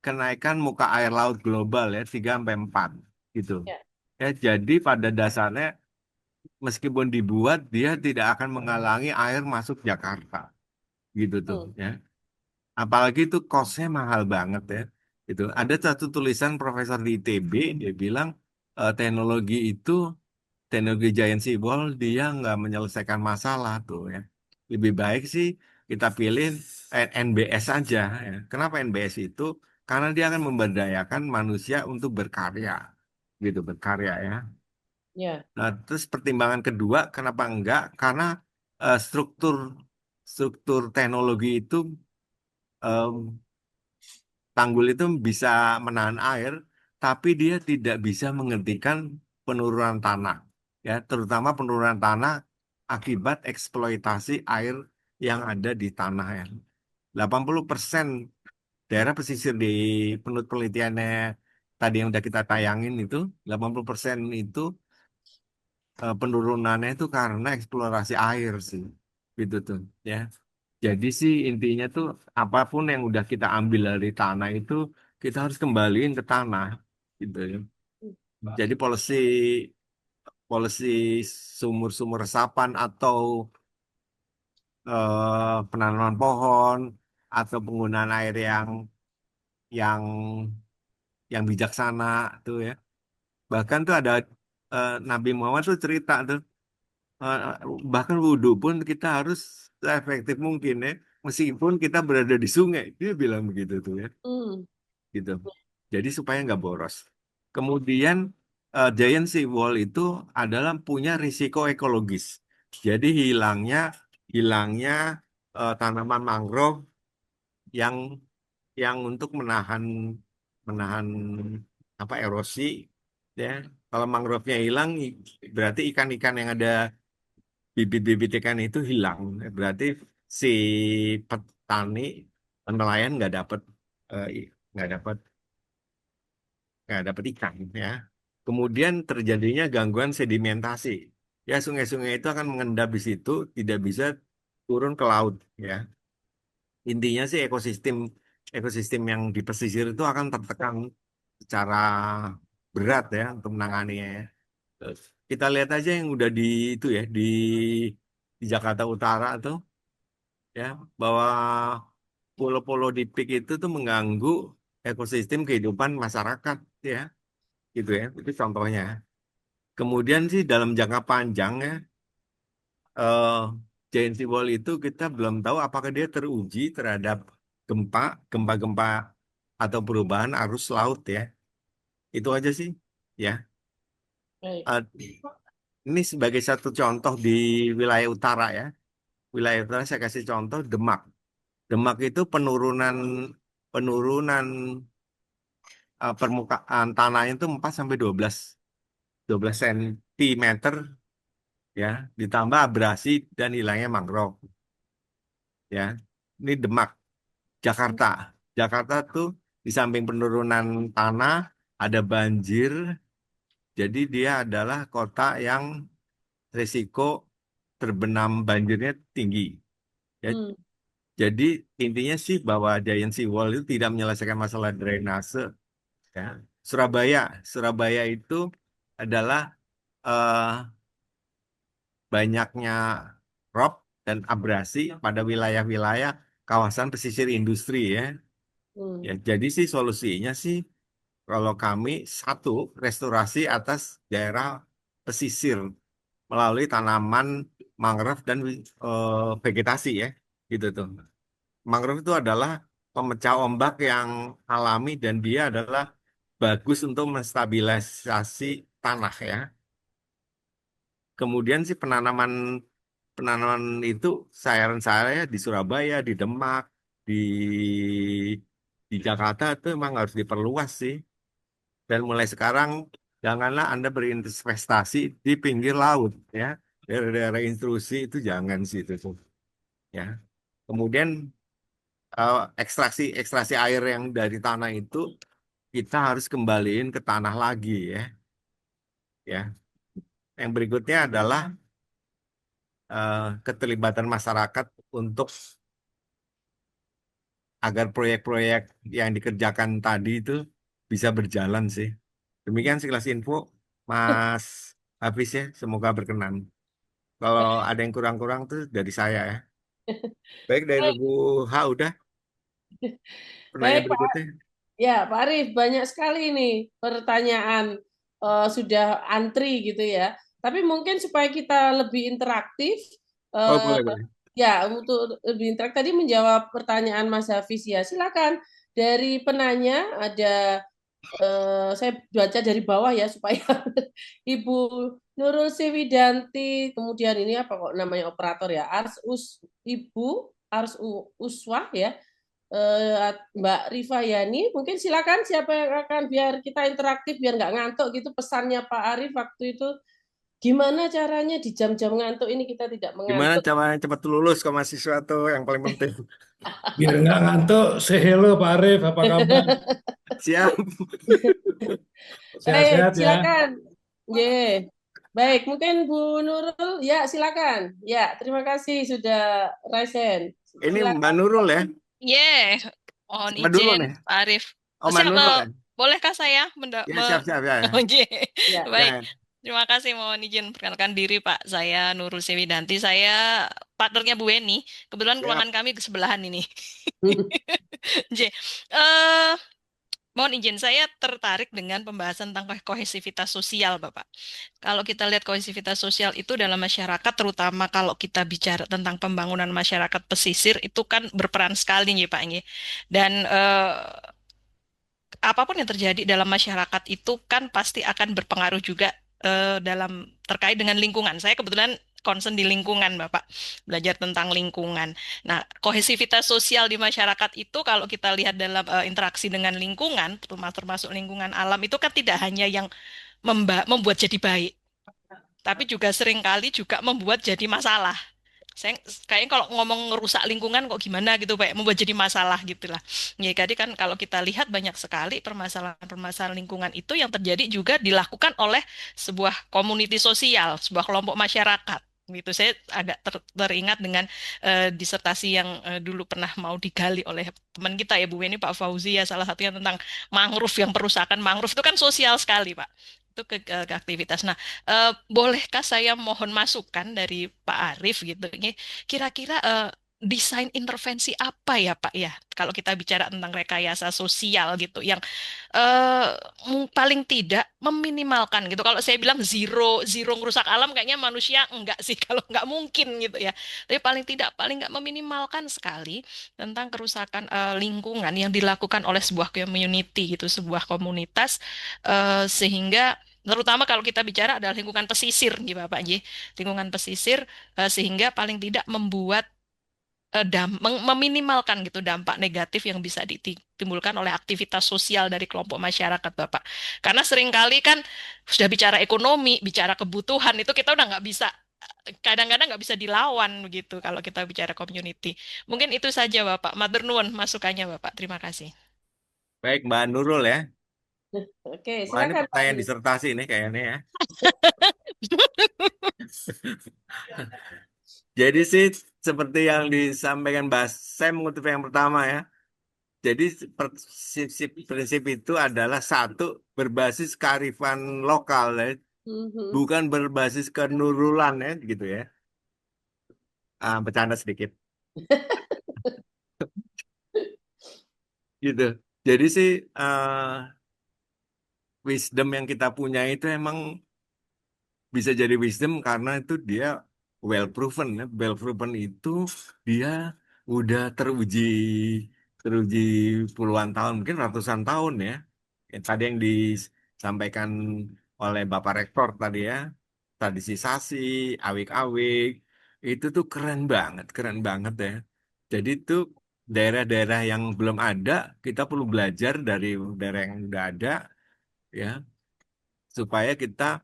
kenaikan muka air laut global ya 3 sampai 4 gitu. ya. Ya, jadi pada dasarnya meskipun dibuat dia tidak akan menghalangi air masuk Jakarta gitu tuh Hmm, ya. Apalagi itu kosnya mahal banget ya. Itu ada satu tulisan profesor di ITB dia bilang teknologi giant sea wall dia nggak menyelesaikan masalah tuh ya. Lebih baik sih kita pilih NBS aja ya. Kenapa NBS itu? Karena dia akan memberdayakan manusia untuk berkarya gitu berkarya ya. ya. Nah, terus pertimbangan kedua, kenapa enggak? Karena struktur struktur teknologi itu em, tanggul itu bisa menahan air, tapi dia tidak bisa menghentikan penurunan tanah, ya, terutama penurunan tanah akibat eksploitasi air yang ada di tanah ya. 80% daerah pesisir di menurut penelitiannya tadi yang udah kita tayangin itu, 80% itu penurunannya itu karena eksplorasi air sih gitu tuh ya. Jadi sih intinya tuh apapun yang udah kita ambil dari tanah itu kita harus kembaliin ke tanah gitu ya. Jadi polisi polisi sumur-sumur resapan atau penanaman pohon atau penggunaan air yang yang bijaksana tuh ya. Bahkan tuh ada Nabi Muhammad tuh cerita tuh Eh, bahkan wudhu pun kita harus seefektif mungkin ya, meskipun kita berada di sungai. Dia bilang begitu tuh ya, Hmm, gitu. Jadi supaya nggak boros. Kemudian giant sea wall itu adalah punya risiko ekologis. Jadi hilangnya tanaman mangrove yang untuk menahan menahan apa erosi ya. Kalau mangrove-nya hilang, berarti ikan-ikan yang ada bibit-bibit ikan itu hilang. Berarti si petani nelayan eh, i- nggak dapat ikan ya. Kemudian terjadinya gangguan sedimentasi. Ya sungai-sungai itu akan mengendap di situ, tidak bisa turun ke laut ya. Intinya sih ekosistem ekosistem yang di pesisir itu akan tertekan secara berat ya untuk menanganinya ya. Terus kita lihat aja yang udah di itu ya di Jakarta Utara tuh ya bahwa pulau-pulau di Peak itu tuh mengganggu ekosistem kehidupan masyarakat ya gitu ya itu contohnya. Kemudian sih dalam jangka panjang ya eh Giant Sea Wall itu kita belum tahu apakah dia teruji terhadap gempa gempa-gempa atau perubahan arus laut ya itu aja sih ya. baik. Eh, ini sebagai satu contoh di wilayah utara ya wilayah utara saya kasih contoh Demak. Demak itu penurunan penurunan permukaan tanahnya itu 4 sampai 12 sen meter ya, ditambah abrasi dan hilangnya mangrove ya. Ini Demak, Jakarta. Jakarta tuh di samping penurunan tanah ada banjir, jadi dia adalah kota yang risiko terbenam banjirnya tinggi. Ya, Hmm. jadi intinya sih bahwa Giant Sea Wall itu tidak menyelesaikan masalah drainase. Ya. Surabaya, Surabaya itu adalah eh, banyaknya rob dan abrasi pada wilayah-wilayah kawasan pesisir industri ya. Hmm. Ya, jadi sih solusinya sih kalau kami satu restorasi atas daerah pesisir melalui tanaman mangrove dan vegetasi ya, gitu tuh. Mangrove itu adalah pemecah ombak yang alami dan dia adalah bagus untuk menstabilisasi tanah ya. Kemudian sih penanaman penanaman itu saran saya di Surabaya, di Demak, di Jakarta itu memang harus diperluas sih. Dan mulai sekarang janganlah Anda berinvestasi di pinggir laut ya. Daerah-daerah intrusi itu jangan sih itu tuh ya. Kemudian ekstraksi ekstraksi air yang dari tanah itu kita harus kembaliin ke tanah lagi ya. Ya. Yang berikutnya adalah keterlibatan masyarakat untuk agar proyek-proyek yang dikerjakan tadi itu bisa berjalan sih. Demikian sekilas info, Mas Hafiz ya. Semoga berkenan. Kalau ada yang kurang-kurang tuh dari saya ya. Baik dari Baik, Bu H udah baik, pertanyaan Pak. berikutnya. Ya, Pak Arif, banyak sekali nih pertanyaan sudah antri gitu ya. Tapi mungkin supaya kita lebih interaktif, Oh eh, boleh boleh. ya untuk lebih interaktif tadi menjawab pertanyaan Mas Hafiz ya. Silakan dari penanya ada saya baca dari bawah ya supaya Ibu Nurul Siwidanti, kemudian ini apa kok namanya operator ya, Ibu Uswah ya, Mbak Rifayani, mungkin silakan siapa yang akan biar kita interaktif biar nggak ngantuk gitu pesannya Pak Arif waktu itu gimana caranya di jam-jam ngantuk ini kita tidak Gimana mengantuk. caranya cepat lulus ke mahasiswa tuh yang paling penting. Biar nggak ngantuk, say hello Pak Arif, apa kabar? Siap. Baik, Sehat-sehat ya. silakan. Ye. Baik, mungkin Bu Nurul, ya silakan. Ya, terima kasih sudah resen. Ini Mbak Silakan. Nurul ya. Yeah, mohon Siapa dulu izin nih? Pak Arif. Oh Mbak Siapa, Nurul ya. bolehkah saya Ya siap-siap ya. Ya. Oh, yeah. Ya. Baik, Ya. terima kasih, mohon izin perkenalkan diri Pak. Saya Nurul Sewidanti, saya partnernya Bu Weni. Kebetulan Siap. ruangan kami sebelahan ini. J. Eh, mohon izin, saya tertarik dengan pembahasan tentang kohesivitas sosial, Bapak. Kalau kita lihat kohesivitas sosial itu dalam masyarakat, terutama kalau kita bicara tentang pembangunan masyarakat pesisir, itu kan berperan sekali nih Pak. Nggih. Dan apapun yang terjadi dalam masyarakat itu kan pasti akan berpengaruh juga dalam terkait dengan lingkungan. Saya kebetulan concern di lingkungan, Bapak, belajar tentang lingkungan. Nah, kohesivitas sosial di masyarakat itu kalau kita lihat dalam interaksi dengan lingkungan, termasuk lingkungan alam itu kan tidak hanya yang membuat jadi baik, tapi juga seringkali juga membuat jadi masalah. Saya kayaknya kalau ngomong ngerusak lingkungan kok gimana gitu Pak, membuat jadi masalah gitulah. Ya, jadi kan kalau kita lihat banyak sekali permasalahan-permasalahan lingkungan itu yang terjadi juga dilakukan oleh sebuah komuniti sosial, sebuah kelompok masyarakat. Gitu saya agak teringat dengan disertasi yang dulu pernah mau digali oleh teman kita ya Bu Weni, Pak Fauzi ya, salah satunya tentang mangrove, yang perusakan mangrove itu kan sosial sekali Pak, itu ke aktivitas. Nah, bolehkah saya mohon masukan dari Pak Arief gitu? Ini kira-kira desain intervensi apa ya Pak ya? Kalau kita bicara tentang rekayasa sosial gitu, yang eh, paling tidak meminimalkan gitu. Kalau saya bilang zero zero ngerusak alam, kayaknya manusia enggak sih kalau enggak mungkin gitu ya. Tapi paling enggak meminimalkan sekali tentang kerusakan lingkungan yang dilakukan oleh sebuah community gitu, sebuah komunitas sehingga terutama kalau kita bicara adalah lingkungan pesisir gitu Bapak Ji. Lingkungan pesisir sehingga paling tidak membuat meminimalkan gitu dampak negatif yang bisa ditimbulkan oleh aktivitas sosial dari kelompok masyarakat, Bapak. Karena seringkali kan sudah bicara ekonomi, bicara kebutuhan itu kita udah nggak bisa, kadang-kadang nggak bisa dilawan begitu kalau kita bicara community. Mungkin itu saja, Bapak. Matur nuwun masukannya, Bapak. Terima kasih. Baik, Mbak Nurul ya. Oke, Wah, ini silakan Pak pertanyaan Yus. disertasi nih kayaknya ya. Jadi sih seperti yang disampaikan Mbak Sam untuk yang pertama ya. Jadi prinsip itu adalah satu berbasis kearifan lokal ya, Mhm. bukan berbasis kenurulan ya gitu ya. Bercanda sedikit gitu. Jadi sih wisdom yang kita punya itu emang bisa jadi wisdom karena itu dia well proven ya. Well proven itu dia udah teruji puluhan tahun, mungkin ratusan tahun ya. Yang tadi yang disampaikan oleh Bapak Rektor tadi ya, tradisisasi, awik-awik, itu tuh keren banget ya. Jadi itu daerah-daerah yang belum ada, kita perlu belajar dari daerah yang udah ada ya, supaya kita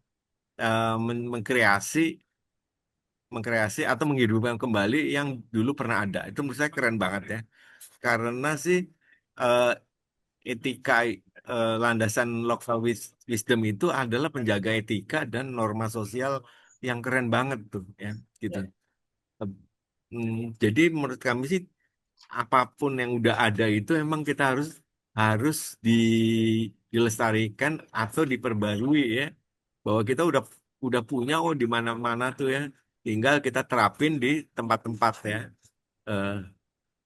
mengkreasi atau menghidupkan kembali yang dulu pernah ada. Itu menurut saya keren banget ya. Karena sih eh, etika landasan local wisdom itu adalah penjaga etika dan norma sosial yang keren banget tuh ya gitu. Ya. Jadi menurut kami sih apapun yang udah ada itu emang kita harus di, dilestarikan atau diperbarui ya. Bahwa kita udah punya di mana-mana tuh ya. Tinggal kita terapin di tempat-tempat ya. Eh,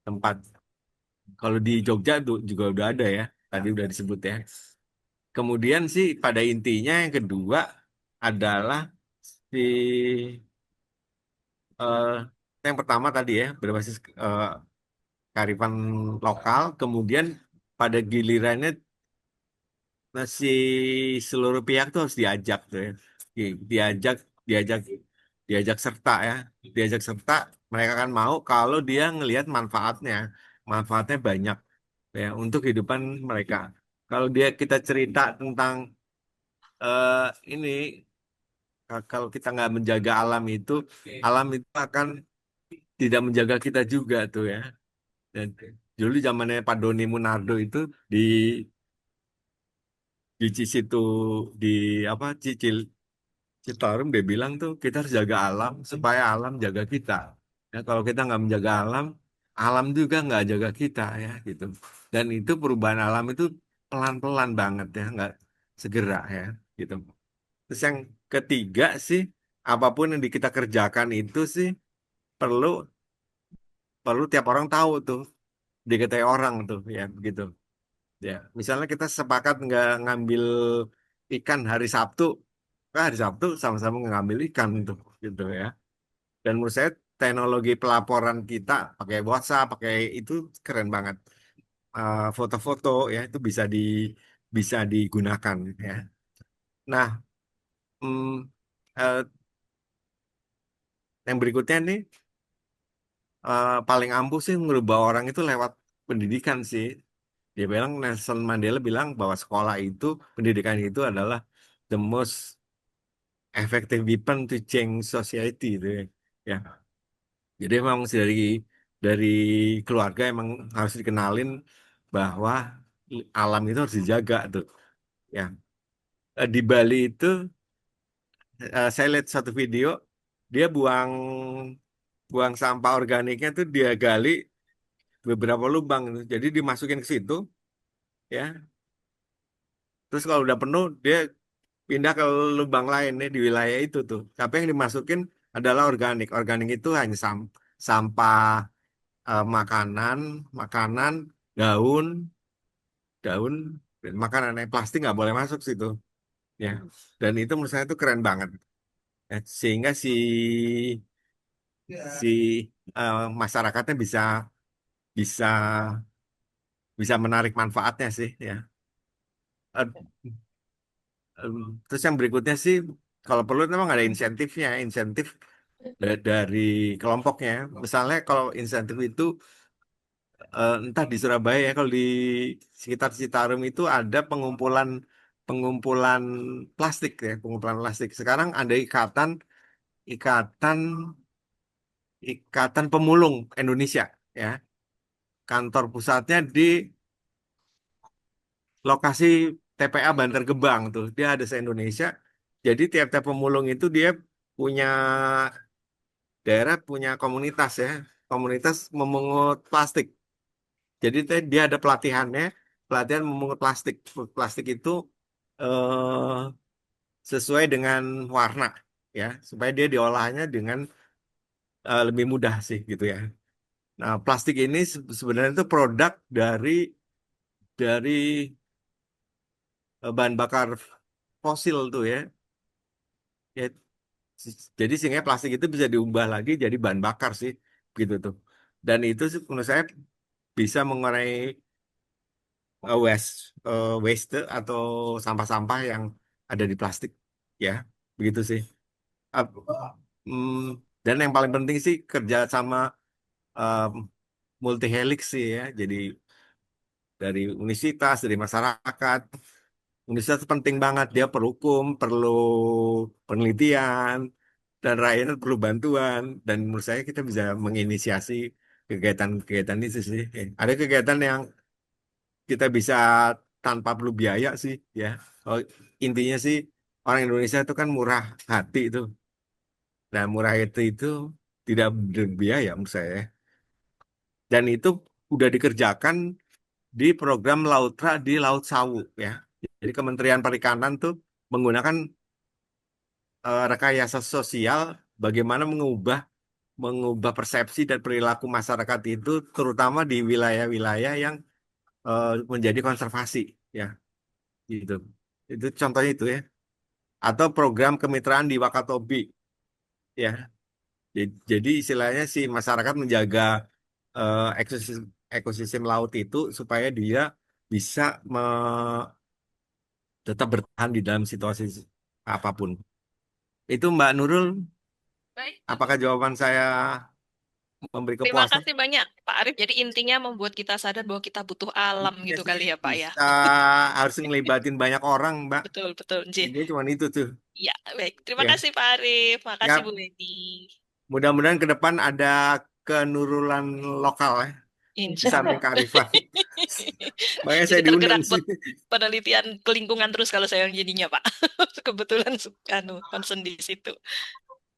tempat kalau di Jogja juga udah ada ya. Tadi udah disebut ya. Kemudian sih pada intinya yang kedua adalah si eh, yang pertama tadi ya berbasis kearifan lokal. Kemudian pada gilirannya si seluruh pihak tuh harus diajak tuh ya. Diajak, diajak, diajak serta ya. Diajak serta mereka kan mau kalau dia ngelihat manfaatnya banyak ya untuk kehidupan mereka. Kalau kita cerita tentang ini kalau kita nggak menjaga alam itu akan tidak menjaga kita juga tuh ya. Dan dulu zamannya Pak Doni Munardo itu di situ di apa Citarum dia bilang tuh kita harus jaga alam supaya alam jaga kita. Ya, kalau kita nggak menjaga alam, alam juga nggak jaga kita ya gitu. Dan itu perubahan alam itu pelan-pelan banget ya, nggak segera ya gitu. Terus yang ketiga sih, apapun yang kita kerjakan itu sih perlu perlu tiap orang tahu tuh, diketahui orang tuh ya begitu. Ya, misalnya kita sepakat nggak ngambil ikan hari Sabtu, hari Sabtu sama-sama ngambil ikan tuh gitu ya. Dan menurut saya teknologi pelaporan kita pakai WhatsApp, pakai itu keren banget. Foto-foto ya itu bisa digunakan ya. Nah, hmm, eh, yang berikutnya nih paling ampuh sih merubah orang itu lewat pendidikan sih. Dia bilang Nelson Mandela bilang bahwa sekolah itu pendidikan itu adalah the most effective weapon to change society itu ya. Ya. Jadi memang dari keluarga emang harus dikenalin bahwa alam itu harus dijaga tuh. Ya. Di Bali itu saya lihat satu video dia buang buang sampah organiknya tuh dia gali beberapa lubang gitu. Jadi dimasukin ke situ ya. Terus kalau udah penuh dia pindah ke lubang lain nih di wilayah itu tuh. Tapi yang dimasukin adalah organik. Organik itu hanya sampah makanan, makanan, daun, daun, dan makanan yang plastik nggak boleh masuk situ. Ya, dan itu menurut saya itu keren banget. Ya, sehingga si masyarakatnya bisa bisa menarik manfaatnya sih. Ya. Eh, terus yang berikutnya sih, kalau perlu memang ada insentifnya, insentif dari kelompoknya. Misalnya kalau insentif itu entah di Surabaya ya, kalau di sekitar Citarum itu ada pengumpulan pengumpulan plastik ya, pengumpulan plastik. Sekarang ada ikatan ikatan pemulung Indonesia ya. Kantor pusatnya di lokasi TPA Bantar Gebang tuh. Dia ada se-Indonesia. Jadi tiap-tiap pemulung itu dia punya daerah punya komunitas ya. Komunitas memungut plastik. Jadi dia ada pelatihannya, pelatihan memungut plastik. Plastik itu eh, sesuai dengan warna ya, supaya dia diolahnya dengan lebih mudah sih gitu ya. Nah, plastik ini sebenarnya itu produk dari bahan bakar fosil tuh ya. Ya, jadi sehingga plastik itu bisa diubah lagi jadi bahan bakar sih gitu tuh. Dan itu sih menurut saya bisa mengurangi waste atau sampah-sampah yang ada di plastik ya begitu sih. Ap- mm, dan yang paling penting sih kerja sama multi helix sih ya, jadi dari universitas, dari masyarakat. Universitas penting banget, dia perlu hukum, perlu penelitian, dan rakyat perlu bantuan. Dan menurut saya kita bisa menginisiasi kegiatan-kegiatan itu sih. Ada kegiatan yang kita bisa tanpa perlu biaya sih ya. Oh, intinya sih orang Indonesia itu kan murah hati itu. Nah, murah itu tidak berbiaya menurut saya. Dan itu udah dikerjakan di program Lautra di Laut Sawu ya. Jadi Kementerian Perikanan tuh menggunakan rekayasa sosial bagaimana mengubah mengubah persepsi dan perilaku masyarakat itu terutama di wilayah-wilayah yang menjadi konservasi ya gitu. Itu contohnya itu ya. Atau program kemitraan di Wakatobi ya. Jadi istilahnya si masyarakat menjaga ekosistem laut itu supaya dia bisa tetap bertahan di dalam situasi apapun. Itu Mbak Nurul, Baik. apakah jawaban saya memberi Terima kepuasan? kasih banyak, Pak Arif. Jadi intinya membuat kita sadar bahwa kita butuh alam Iya gitu sih, kali ya, Pak ya. bisa harus ngelibatin banyak orang, Mbak. Betul, betul. Nji. Ini cuma itu tuh. Ya, baik. Terima Ya, kasih, Pak Arif. Makasih, Bu ya. Leti. Mudah-mudahan ke depan ada kenurulan lokal ya, di Insya samping Allah. kearifan. Makanya Jadi saya diundang tergerak sih. buat penelitian kelingkungan terus kalau saya yang jadinya, Pak. Kebetulan concern di situ.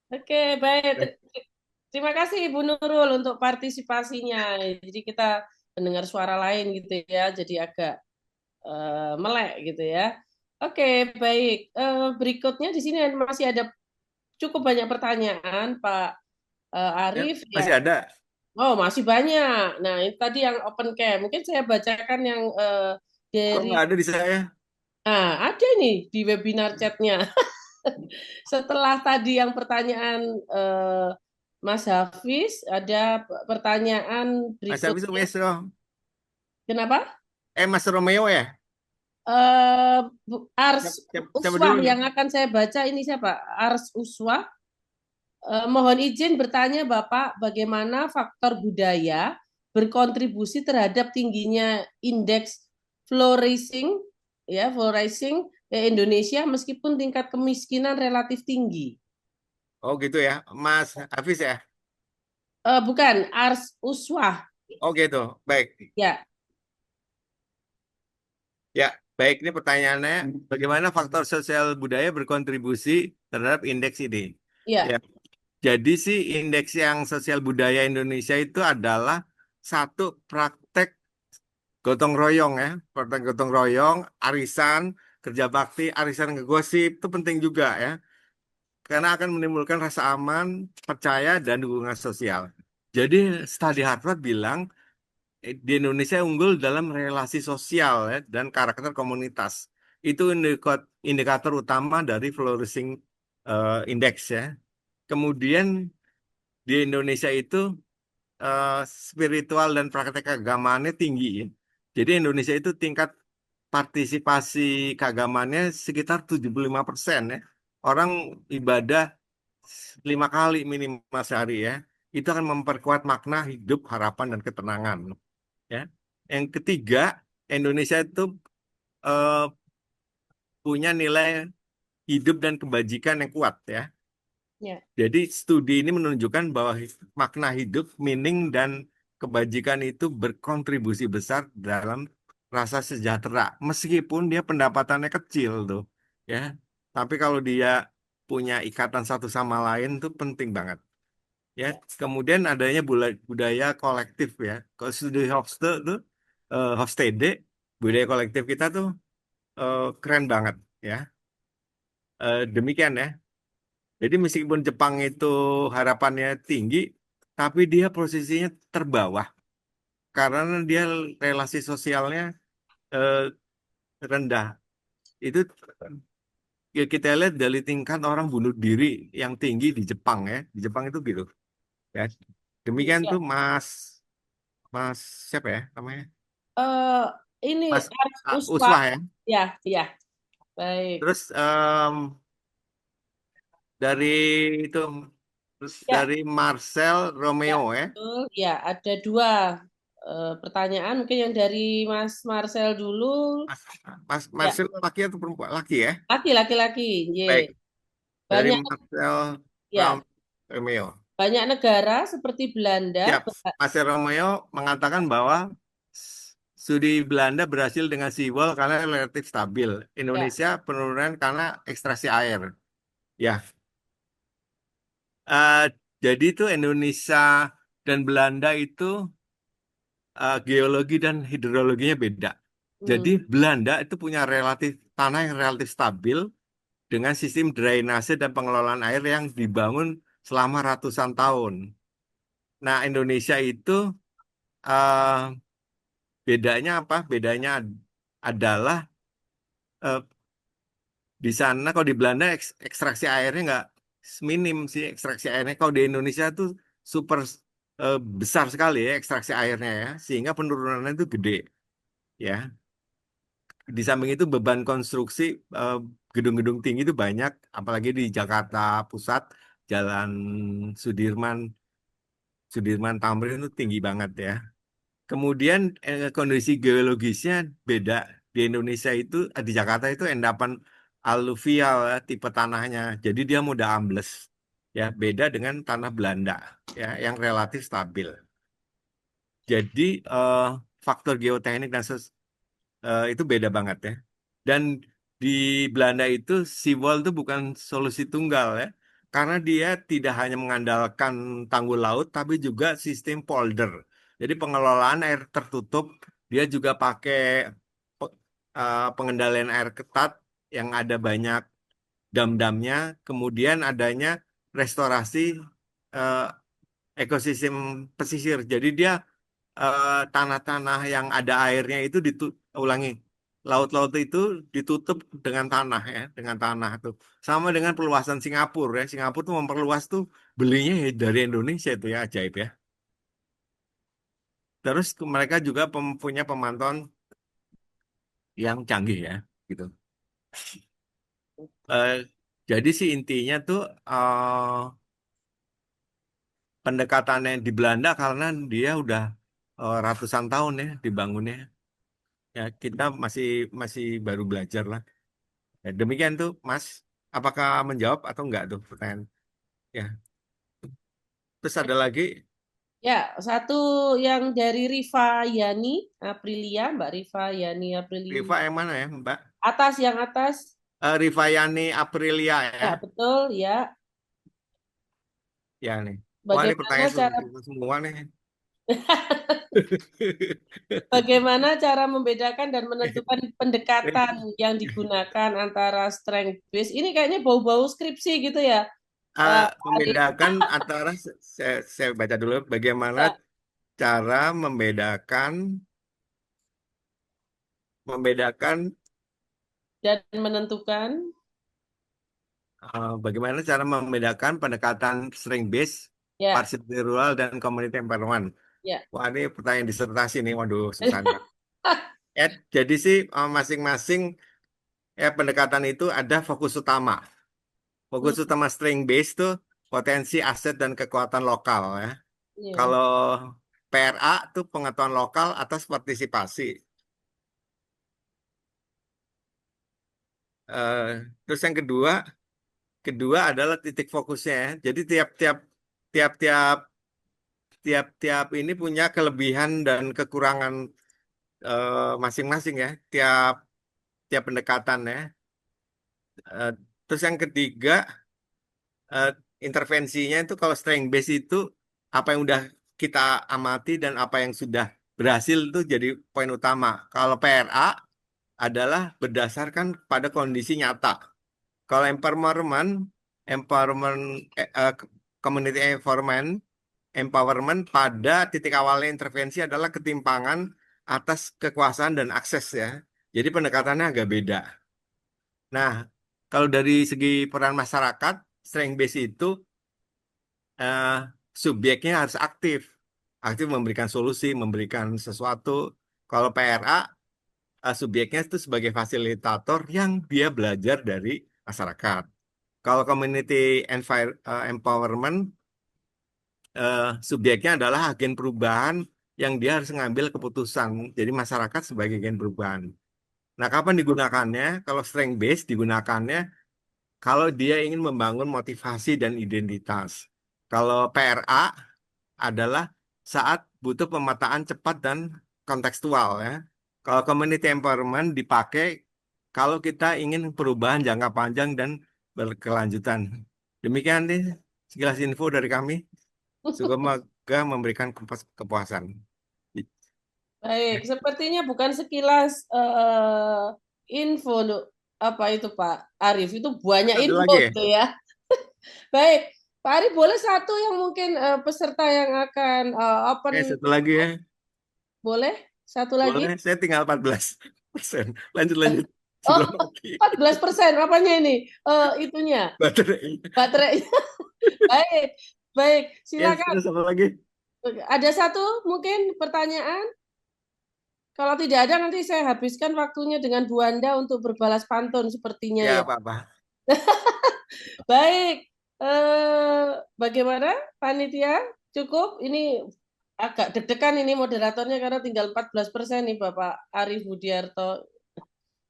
Oke, baik. Terima kasih Ibu Nurul untuk partisipasinya. Jadi kita mendengar suara lain gitu ya, jadi agak melek gitu ya. Oke, baik. Berikutnya di sini masih ada cukup banyak pertanyaan, Pak Ya, Arif masih ya. ada. Oh, masih banyak. Nah, ini tadi yang open cam. Mungkin saya bacakan yang Kok dari nggak ada di saya? ada nih di webinar chatnya. Setelah tadi yang pertanyaan Mas Hafiz, ada pertanyaan Mas Hafiz berikutnya. Mesro. Kenapa? Mas Romeo ya? Ars Siapa Uswah dulu nih? yang akan saya baca ini siapa? Ars Uswah. Mohon izin bertanya Bapak, bagaimana faktor budaya berkontribusi terhadap tingginya indeks flourishing Indonesia meskipun tingkat kemiskinan relatif tinggi. Oh gitu ya, Mas Hafiz ya? Bukan, Ars Uswah. Oh gitu, baik. Ya, Ya, baik. Ini pertanyaannya, bagaimana faktor sosial budaya berkontribusi terhadap indeks ini? ya, Ya, jadi sih indeks yang sosial budaya Indonesia itu adalah satu praktek gotong royong ya, praktek gotong royong, arisan, kerja bakti, arisan ngegosip itu penting juga ya, karena akan menimbulkan rasa aman, percaya, dan dukungan sosial. Jadi studi Harvard bilang di Indonesia unggul dalam relasi sosial ya, dan karakter komunitas. Itu indikator utama dari flourishing index ya. Kemudian di Indonesia itu eh, spiritual dan praktek keagamaannya tinggi ya. Jadi Indonesia itu tingkat partisipasi keagamannya sekitar 75% ya. Orang ibadah 5 kali minimal sehari ya. Itu akan memperkuat makna hidup, harapan, dan ketenangan. Ya. Yang ketiga, Indonesia itu eh, punya nilai hidup dan kebajikan yang kuat ya. Ya. Jadi studi ini menunjukkan bahwa makna hidup, meaning, dan kebajikan itu berkontribusi besar dalam rasa sejahtera. Meskipun dia pendapatannya kecil tuh, ya. Tapi kalau dia punya ikatan satu sama lain tuh penting banget. Ya. Kemudian adanya budaya kolektif ya. Kalau studi Hofstede tuh, Hofstede, budaya kolektif kita tuh keren banget ya. Demikian ya. Jadi meskipun Jepang itu harapannya tinggi, tapi dia posisinya terbawah karena dia relasi sosialnya eh, rendah. Itu ya kita lihat dari tingkat orang bunuh diri yang tinggi di Jepang ya. Di Jepang itu gitu. Ya. Demikian Ya. tuh Mas Mas siapa ya namanya? Eh, ini Mas Uspa. Uswah ya. Ya, ya. Baik. Terus dari itu terus Ya, dari Marcel ya, Romeo ya. betul. Ya, ada dua pertanyaan. Mungkin yang dari Mas Marcel dulu. Mas, Mas Ya, Marcel laki atau perempuan? Laki ya. laki-laki. Baik. Ye. Dari Banyak, Marcel ya, Romeo. banyak negara seperti Belanda. Siap. Marcel Romeo mengatakan bahwa studi Belanda berhasil dengan seawall karena relatif stabil. Ya, Indonesia penurunan karena ekstraksi air. Ya, eh, jadi itu Indonesia dan Belanda itu geologi dan hidrologinya beda. hmm, Jadi Belanda itu punya relatif tanah yang relatif stabil dengan sistem drainase dan pengelolaan air yang dibangun selama ratusan tahun. Nah, Indonesia itu eh, bedanya apa? Bedanya adalah eh, di sana kalau di Belanda ekstraksi airnya nggak minim sih ekstraksi airnya. Kalau di Indonesia tuh super besar sekali ya ekstraksi airnya ya, sehingga penurunannya itu gede ya. Di samping itu beban konstruksi eh, gedung-gedung tinggi itu banyak, apalagi di Jakarta Pusat, Jalan Sudirman, Sudirman Tamrin itu tinggi banget ya. Kemudian kondisi geologisnya beda. Di Indonesia itu, di Jakarta itu endapan aluvial ya, tipe tanahnya. Jadi dia mudah ambles. Ya, beda dengan tanah Belanda ya, yang relatif stabil. Jadi faktor geoteknik dan itu beda banget ya. Dan di Belanda itu seawall itu bukan solusi tunggal ya. Karena dia tidak hanya mengandalkan tanggul laut, tapi juga sistem polder. Jadi pengelolaan air tertutup, dia juga pakai pe- pengendalian air ketat yang ada banyak dam-damnya. Kemudian adanya restorasi eh, ekosistem pesisir. Jadi dia tanah-tanah yang ada airnya itu ulangi laut-laut itu ditutup dengan tanah ya dengan tanah tuh sama dengan perluasan Singapura ya Singapura tuh memperluas tuh belinya ya dari Indonesia itu ya ajaib ya terus mereka juga punya pemantauan yang canggih ya gitu. Eh, jadi sih intinya tuh pendekatannya di Belanda karena dia udah ratusan tahun ya dibangunnya ya kita masih masih baru belajar lah. Ya, demikian tuh, Mas. Apakah menjawab atau enggak tuh pertanyaan? Ya. Terus ada lagi, ya, satu yang dari Riva Yani Aprilia, Mbak Riva Yani Aprilia. Riva yang mana ya, Mbak? Atas, yang atas. Rivayani Aprilia Ya, ya. betul, ya. Ya nih. Wah, ini Bagaimana pertanyaan cara susah semua nih. bagaimana cara membedakan dan menentukan pendekatan yang digunakan antara strength based? Ini kayaknya bau-bau skripsi gitu ya. Pak Adi? Membedakan antara saya baca dulu bagaimana Ya, cara membedakan dan menentukan. bagaimana cara membedakan pendekatan strength based, Ya, procedural dan community empowerment. ya. Wah, ini pertanyaan disertasi nih. Waduh, susah nih. Jadi sih masing-masing pendekatan itu ada fokus utama. Fokus utama string base tuh potensi aset dan kekuatan lokal ya. Iya. Kalau PRA itu pengetahuan lokal atas partisipasi. Eh, Terus yang kedua adalah titik fokusnya ya. Jadi tiap-tiap tiap-tiap ini punya kelebihan dan kekurangan masing-masing ya. Tiap pendekatan ya. Eh, Terus yang ketiga eh, intervensinya itu kalau strength base itu apa yang udah kita amati dan apa yang sudah berhasil itu jadi poin utama. Kalau PRA adalah berdasarkan pada kondisi nyata. Kalau empowerment, community empowerment pada titik awalnya intervensi adalah ketimpangan atas kekuasaan dan akses ya. Jadi pendekatannya agak beda. Nah, kalau dari segi peran masyarakat, strength base itu eh, subjeknya harus aktif, aktif memberikan solusi, memberikan sesuatu. Kalau PRA, subjeknya itu sebagai fasilitator yang dia belajar dari masyarakat. Kalau community empowerment, subjeknya adalah agen perubahan yang dia harus mengambil keputusan. Jadi masyarakat sebagai agen perubahan. Nah, kapan digunakannya? Kalau strength base digunakannya kalau dia ingin membangun motivasi dan identitas. Kalau PRA adalah saat butuh pemetaan cepat dan kontekstual ya. Kalau community empowerment dipakai kalau kita ingin perubahan jangka panjang dan berkelanjutan. Demikian nih sekilas info dari kami. Semoga memberikan kepuasan. Baik, sepertinya bukan sekilas info, Nuk. Apa itu Pak Arif? Itu banyak Ada info lagi ya? itu ya. Baik, Pak Arif boleh satu yang mungkin peserta yang akan open, Satu lagi ya. boleh? Satu lagi? Boleh, saya tinggal 14%. Lanjut. Oh, Sebelum mati. 14%. Apanya ini? Itunya, Baterai. baterai. Baik, baik. Ya, Silakan. sudah satu lagi. Ada satu mungkin pertanyaan? Kalau tidak ada, nanti saya habiskan waktunya dengan Bu Anda untuk berbalas pantun sepertinya Ya, ya. apa-apa. Baik, bagaimana panitia? Cukup? Ini agak deg-degan ini moderatornya karena tinggal 14% nih Bapak Arif Budiarto.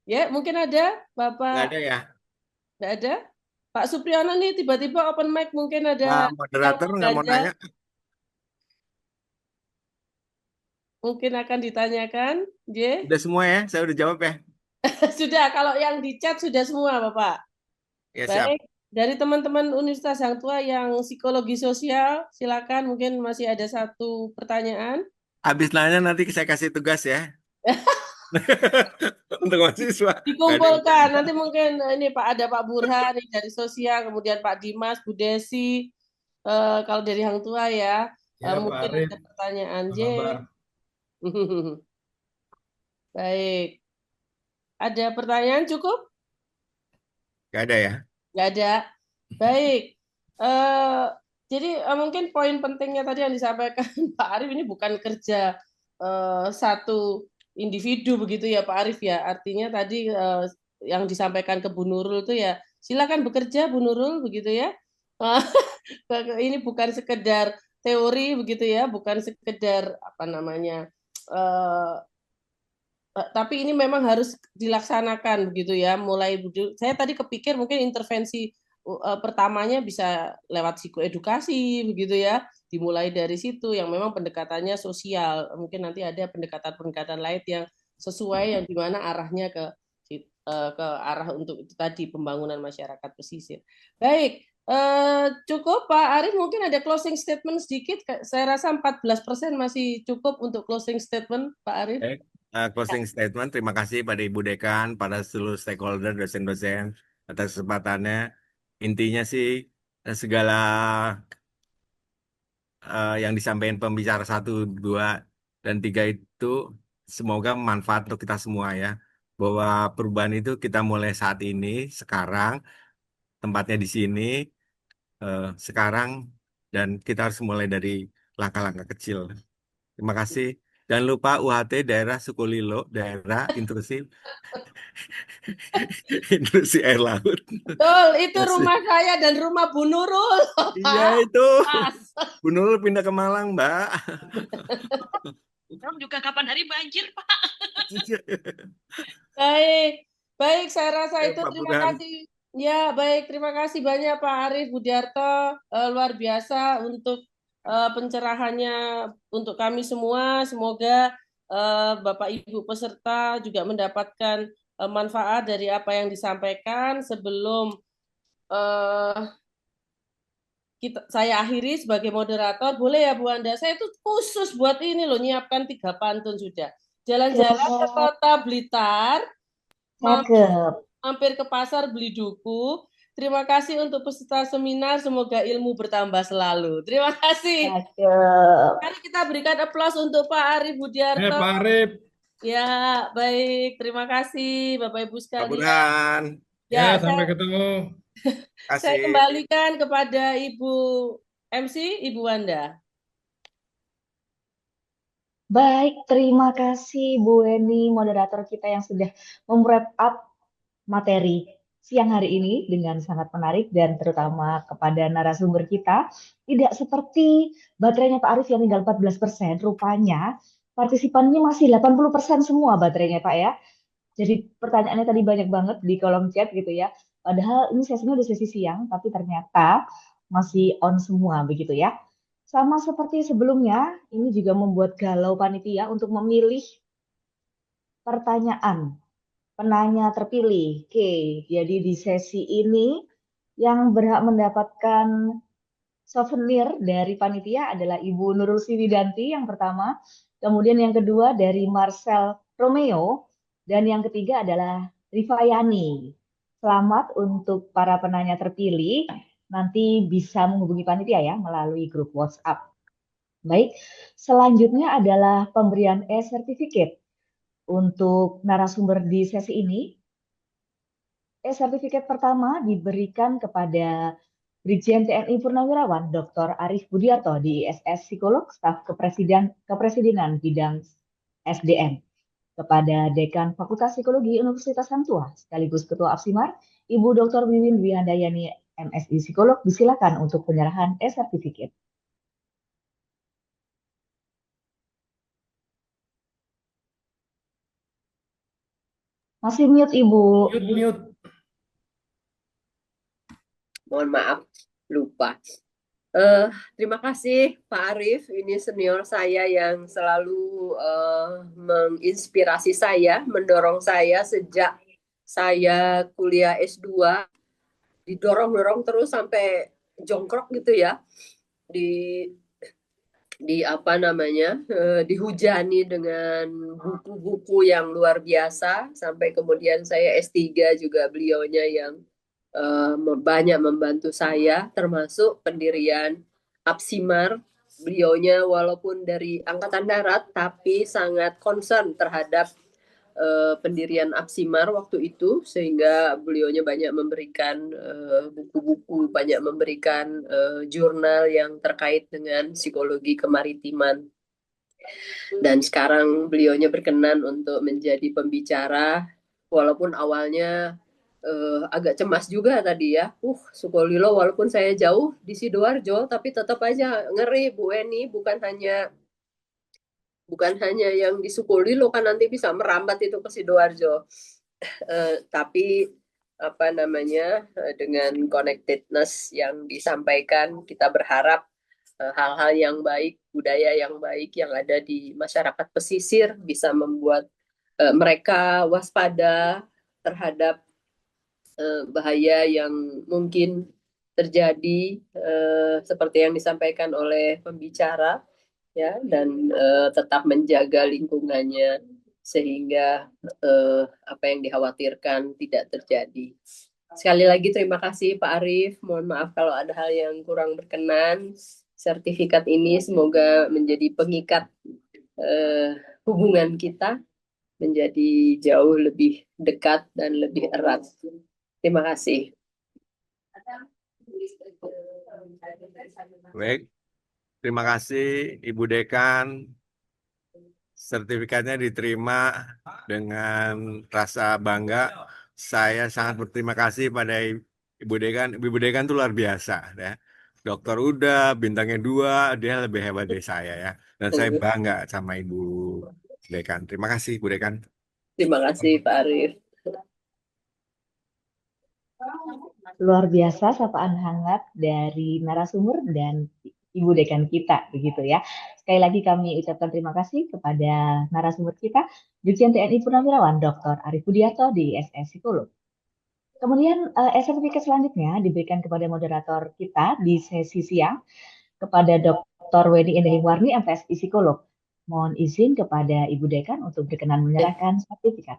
Ya, mungkin ada Nggak Bapak, ada ya. nggak ada? Pak Supriyono nih tiba-tiba open mic mungkin ada Pak moderator nggak mau belajar, nanya. mungkin akan ditanyakan. J. Udah semua ya, saya udah jawab ya. Sudah, kalau yang di chat sudah semua Bapak. Ya, siap. Baik, dari teman-teman Universitas Hang Tua yang psikologi sosial, silakan mungkin masih ada satu pertanyaan. Habis nanya nanti saya kasih tugas ya. Untuk mahasiswa. Nggak ada yang Dikumpulkan, bercanda. nanti mungkin ini Pak ada Pak Burhan nih dari sosial, kemudian Pak Dimas, Bu Desi, kalau dari Hang Tua ya, Ya, Pak mungkin Arif, ada pertanyaan apa J. kabar? Baik, ada pertanyaan cukup? Nggak ada ya. Nggak ada. Baik. Eh, jadi mungkin poin pentingnya tadi yang disampaikan Pak Arif ini bukan kerja satu individu begitu ya Pak Arif ya. Artinya tadi yang disampaikan ke Bu Nurul itu ya silakan bekerja Bu Nurul begitu ya. Ini bukan sekedar teori begitu ya, bukan sekedar apa namanya. eh, tapi ini memang harus dilaksanakan begitu ya. Mulai saya tadi kepikir mungkin intervensi pertamanya bisa lewat psikoedukasi begitu ya. Dimulai dari situ yang memang pendekatannya sosial. Mungkin nanti ada pendekatan-pendekatan lain yang sesuai yang dimana arahnya ke arah untuk itu tadi pembangunan masyarakat pesisir. Baik, cukup Pak Arif mungkin ada closing statement sedikit. Saya rasa 14% masih cukup untuk closing statement Pak Arif. Baik. Closing statement, terima kasih pada Ibu Dekan, pada seluruh stakeholder, dosen-dosen atas kesempatannya. Intinya sih segala yang disampaikan pembicara 1, 2, dan 3 itu semoga manfaat untuk kita semua ya. Bahwa perubahan itu kita mulai saat ini, sekarang, tempatnya di sini, sekarang, dan kita harus mulai dari langkah-langkah kecil. Terima kasih. Jangan lupa UHT daerah Sukolilo, daerah intrusi intrusi air laut. Betul, itu Masih. rumah saya dan rumah Bu Nurul. Iya itu. Pas. Bu Nurul pindah ke Malang, Mbak. Belum juga kapan hari banjir, Pak. Baik, baik. Saya rasa Ya, itu. Pak Terima Burhan. kasih. Ya, baik. Terima kasih banyak Pak Arief Budiarto. Luar biasa untuk pencerahannya untuk kami semua. Semoga Bapak Ibu peserta juga mendapatkan manfaat dari apa yang disampaikan. Sebelum eh, saya akhiri sebagai moderator, boleh ya Bu Anda? Saya itu khusus buat ini loh, nyiapkan 3 pantun sudah. Jalan-jalan ke kota Blitar, Cakep. mampir ke pasar beli duku. Terima kasih untuk peserta seminar, semoga ilmu bertambah selalu. Terima kasih. Cakep. Mari kita berikan aplaus untuk Pak Arief Budiarto. Pak Arif. Ya, baik. Terima kasih Bapak Ibu Pak sekalian. Burhan. Ya, Sampai ketemu. saya Kasih. kembalikan kepada Ibu MC, Ibu Wanda. Baik, terima kasih Bu Weni, moderator kita yang sudah mem-wrap up materi siang hari ini dengan sangat menarik dan terutama kepada narasumber kita. Tidak seperti baterainya Pak Arief yang tinggal 14%, rupanya partisipannya masih 80% semua baterainya Pak ya. Jadi pertanyaannya tadi banyak banget di kolom chat gitu ya. Padahal ini sesinya udah sesi siang, tapi ternyata masih on semua begitu ya. Sama seperti sebelumnya, ini juga membuat galau panitia untuk memilih pertanyaan penanya terpilih. Oke, jadi di sesi ini yang berhak mendapatkan souvenir dari panitia adalah Ibu Nurul Siwidanti yang pertama, kemudian yang kedua dari Marcel Romeo, dan yang ketiga adalah Rifayani. Selamat untuk para penanya terpilih, nanti bisa menghubungi panitia ya melalui grup WhatsApp. Baik, selanjutnya adalah pemberian e-certificate untuk narasumber di sesi ini. E-certificate pertama diberikan kepada Brigjen TNI Purnawirawan Dr. Arief Budiarto di ISS Psikolog Staf Kepresidenan Bidang SDM, kepada Dekan Fakultas Psikologi Universitas Hang Tuah sekaligus Ketua Apsimar, Ibu Dr. Wiwin Dwi Handayani MSI Psikolog, disilakan untuk penyerahan e-certificate. Masih mute Ibu. Mute. Mohon maaf, lupa. Terima kasih Pak Arief, ini senior saya yang selalu menginspirasi saya, mendorong saya sejak saya kuliah S2, didorong-dorong terus sampai jongkrok gitu ya, dihujani dengan buku-buku yang luar biasa, sampai kemudian saya S3 juga beliaunya yang banyak membantu saya, termasuk pendirian Apsimar. Beliaunya walaupun dari Angkatan Darat, tapi sangat concern terhadap pendirian Apsimar waktu itu, sehingga beliaunya banyak memberikan buku-buku, banyak memberikan jurnal yang terkait dengan psikologi kemaritiman. Dan sekarang beliaunya berkenan untuk menjadi pembicara, walaupun awalnya agak cemas juga tadi ya. Sukolilo walaupun saya jauh di Sidoarjo, tapi tetap aja ngeri Bu Eni, bukan hanya yang di Sukolilo kan nanti bisa merambat itu ke Sidoarjo. Tapi dengan connectedness yang disampaikan, kita berharap hal-hal yang baik, budaya yang baik yang ada di masyarakat pesisir bisa membuat mereka waspada terhadap bahaya yang mungkin terjadi, seperti yang disampaikan oleh pembicara ya, dan tetap menjaga lingkungannya sehingga apa yang dikhawatirkan tidak terjadi. Sekali lagi terima kasih Pak Arief, mohon maaf kalau ada hal yang kurang berkenan. Sertifikat ini semoga menjadi pengikat hubungan kita menjadi jauh lebih dekat dan lebih erat. Terima kasih. Baik, terima kasih Ibu Dekan. sertifikatnya diterima dengan rasa bangga. Saya sangat berterima kasih pada Ibu Dekan. Ibu Dekan itu luar biasa ya. Dokter udah bintangnya 2, dia lebih hebat dari saya ya. Dan saya bangga sama Ibu Dekan. Terima kasih Ibu Dekan. Terima kasih Pak Arief. Luar biasa sapaan hangat dari narasumber dan Ibu Dekan kita, begitu ya. Sekali lagi kami ucapkan terima kasih kepada narasumber kita, Dirjen TNI Purnawirawan Dr. Arief Budiarto di SS Psikolog. Kemudian sertifikat selanjutnya diberikan kepada moderator kita di sesi siang kepada Dr. Weni Endahingwarni, MPSI Psikolog. Mohon izin kepada Ibu Dekan untuk berkenan menyerahkan sertifikat.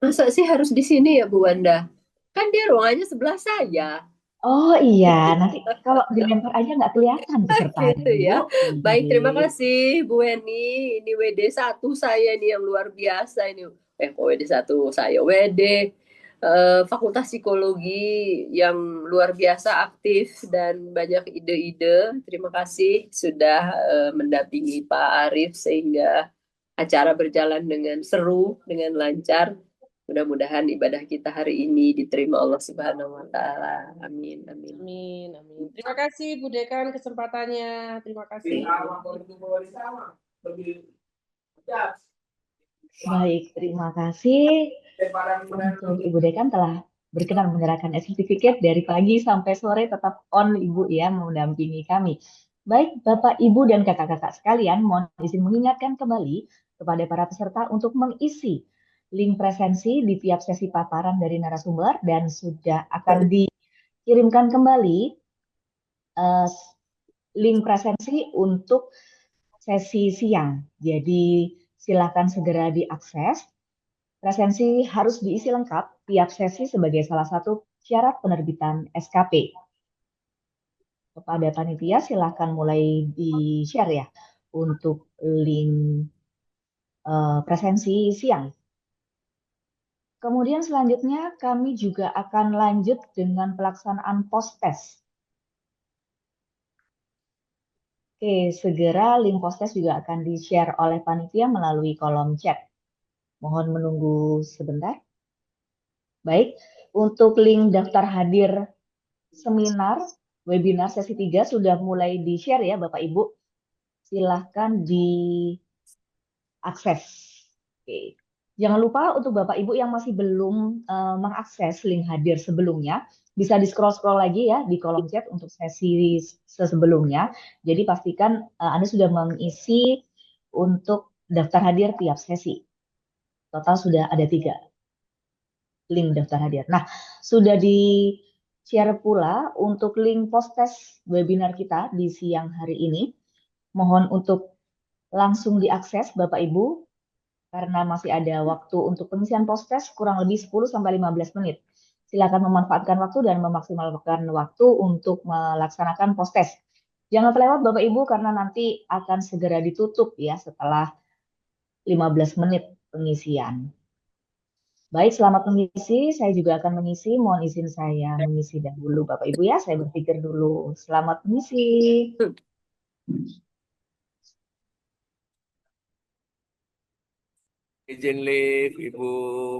Masa sih harus di sini ya Bu Wanda? Kan dia ruangannya sebelah saya. Oh iya, nanti kalau dilempar aja nggak kelihatan pesertanya, Gitu ya. Bu. Baik, terima kasih Bu Weni. Ini WD1 saya ini yang luar biasa ini. Kok WD1 saya? WD Fakultas Psikologi yang luar biasa aktif dan banyak ide-ide. Terima kasih sudah mendampingi Pak Arief sehingga acara berjalan dengan seru, dengan lancar. Mudah-mudahan ibadah kita hari ini diterima Allah Subhanahu wa taala. Amin, amin. Amin, amin. Terima kasih Bu Dekan kesempatannya. Terima kasih. Baik, terima kasih. Untuk Ibu Dekan telah berkenan menyerahkan sertifikat dari pagi sampai sore tetap on Ibu ya mendampingi kami. Baik, Bapak, Ibu, dan kakak-kakak sekalian, mohon izin mengingatkan kembali kepada para peserta untuk mengisi link presensi di tiap sesi paparan dari narasumber dan sudah akan dikirimkan kembali link presensi untuk sesi siang. Jadi silakan segera diakses. Presensi harus diisi lengkap tiap sesi sebagai salah satu syarat penerbitan SKP. Kepada panitia silakan mulai di-share ya untuk link presensi siang. Kemudian selanjutnya kami juga akan lanjut dengan pelaksanaan post-test. Oke, segera link post-test juga akan di-share oleh panitia melalui kolom chat. Mohon menunggu sebentar. Baik, untuk link daftar hadir seminar, webinar sesi 3 sudah mulai di-share ya Bapak Ibu. Silahkan diakses. Oke. Jangan lupa untuk Bapak Ibu yang masih belum mengakses link hadir sebelumnya, bisa di-scroll-scroll lagi ya di kolom chat untuk sesi sebelumnya. Jadi pastikan Anda sudah mengisi untuk daftar hadir tiap sesi. Total sudah ada 3 link daftar hadir. Nah, sudah di-share pula untuk link post-test webinar kita di siang hari ini. Mohon untuk langsung diakses Bapak Ibu, karena masih ada waktu untuk pengisian post-test kurang lebih 10-15 menit. Silakan memanfaatkan waktu dan memaksimalkan waktu untuk melaksanakan post-test. Jangan terlewat Bapak Ibu karena nanti akan segera ditutup ya setelah 15 menit pengisian. Baik, selamat mengisi. Saya juga akan mengisi. Mohon izin saya mengisi dahulu Bapak Ibu ya. Saya berpikir dulu. Selamat mengisi. Izin live Ibu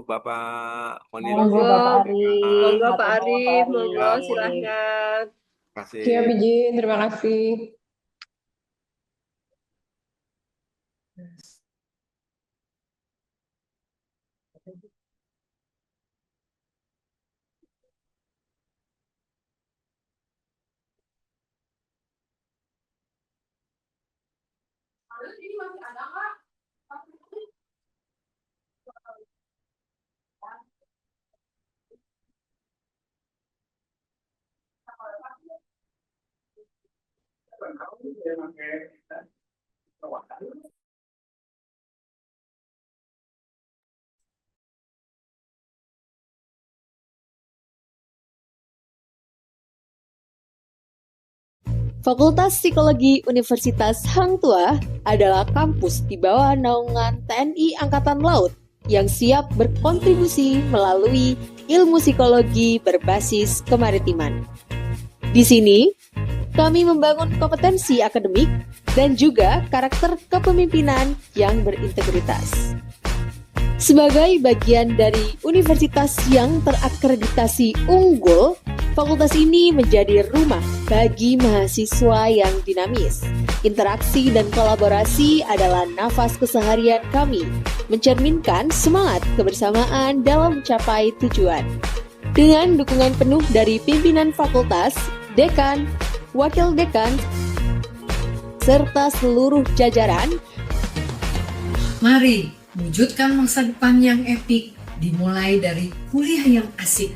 Bapak Monggo Monitor. Bapak Arief. Monggo Pak Matur nuwun, Arief, Pak monggo Arief. silahkan. Terima kasih. Siap izin, terima kasih. Fakultas Psikologi Universitas Hang Tuah adalah kampus di bawah naungan TNI Angkatan Laut yang siap berkontribusi melalui ilmu psikologi berbasis kemaritiman. Di sini, kami membangun kompetensi akademik dan juga karakter kepemimpinan yang berintegritas. Sebagai bagian dari universitas yang terakreditasi unggul, fakultas ini menjadi rumah bagi mahasiswa yang dinamis. Interaksi dan kolaborasi adalah nafas keseharian kami, mencerminkan semangat kebersamaan dalam mencapai tujuan. Dengan dukungan penuh dari pimpinan fakultas, dekan, wakil dekan, serta seluruh jajaran, mari wujudkan masa depan yang epik, dimulai dari kuliah yang asik,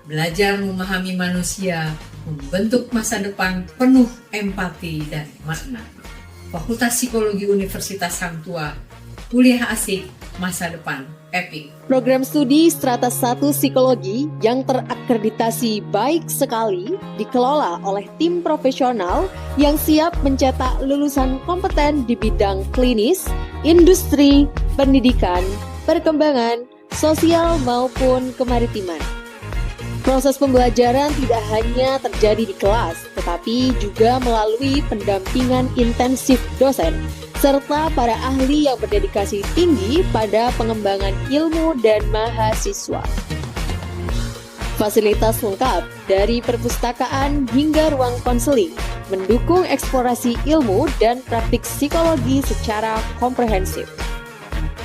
belajar memahami manusia, membentuk masa depan penuh empati dan makna. Fakultas Psikologi Universitas Hang Tuah, kuliah asik, masa depan epik. program studi Strata 1 Psikologi yang terakreditasi baik sekali dikelola oleh tim profesional yang siap mencetak lulusan kompeten di bidang klinis, industri, pendidikan, perkembangan, sosial maupun kemaritiman. Proses pembelajaran tidak hanya terjadi di kelas, tetapi juga melalui pendampingan intensif dosen, serta para ahli yang berdedikasi tinggi pada pengembangan ilmu dan mahasiswa. Fasilitas lengkap dari perpustakaan hingga ruang konseling, mendukung eksplorasi ilmu dan praktik psikologi secara komprehensif.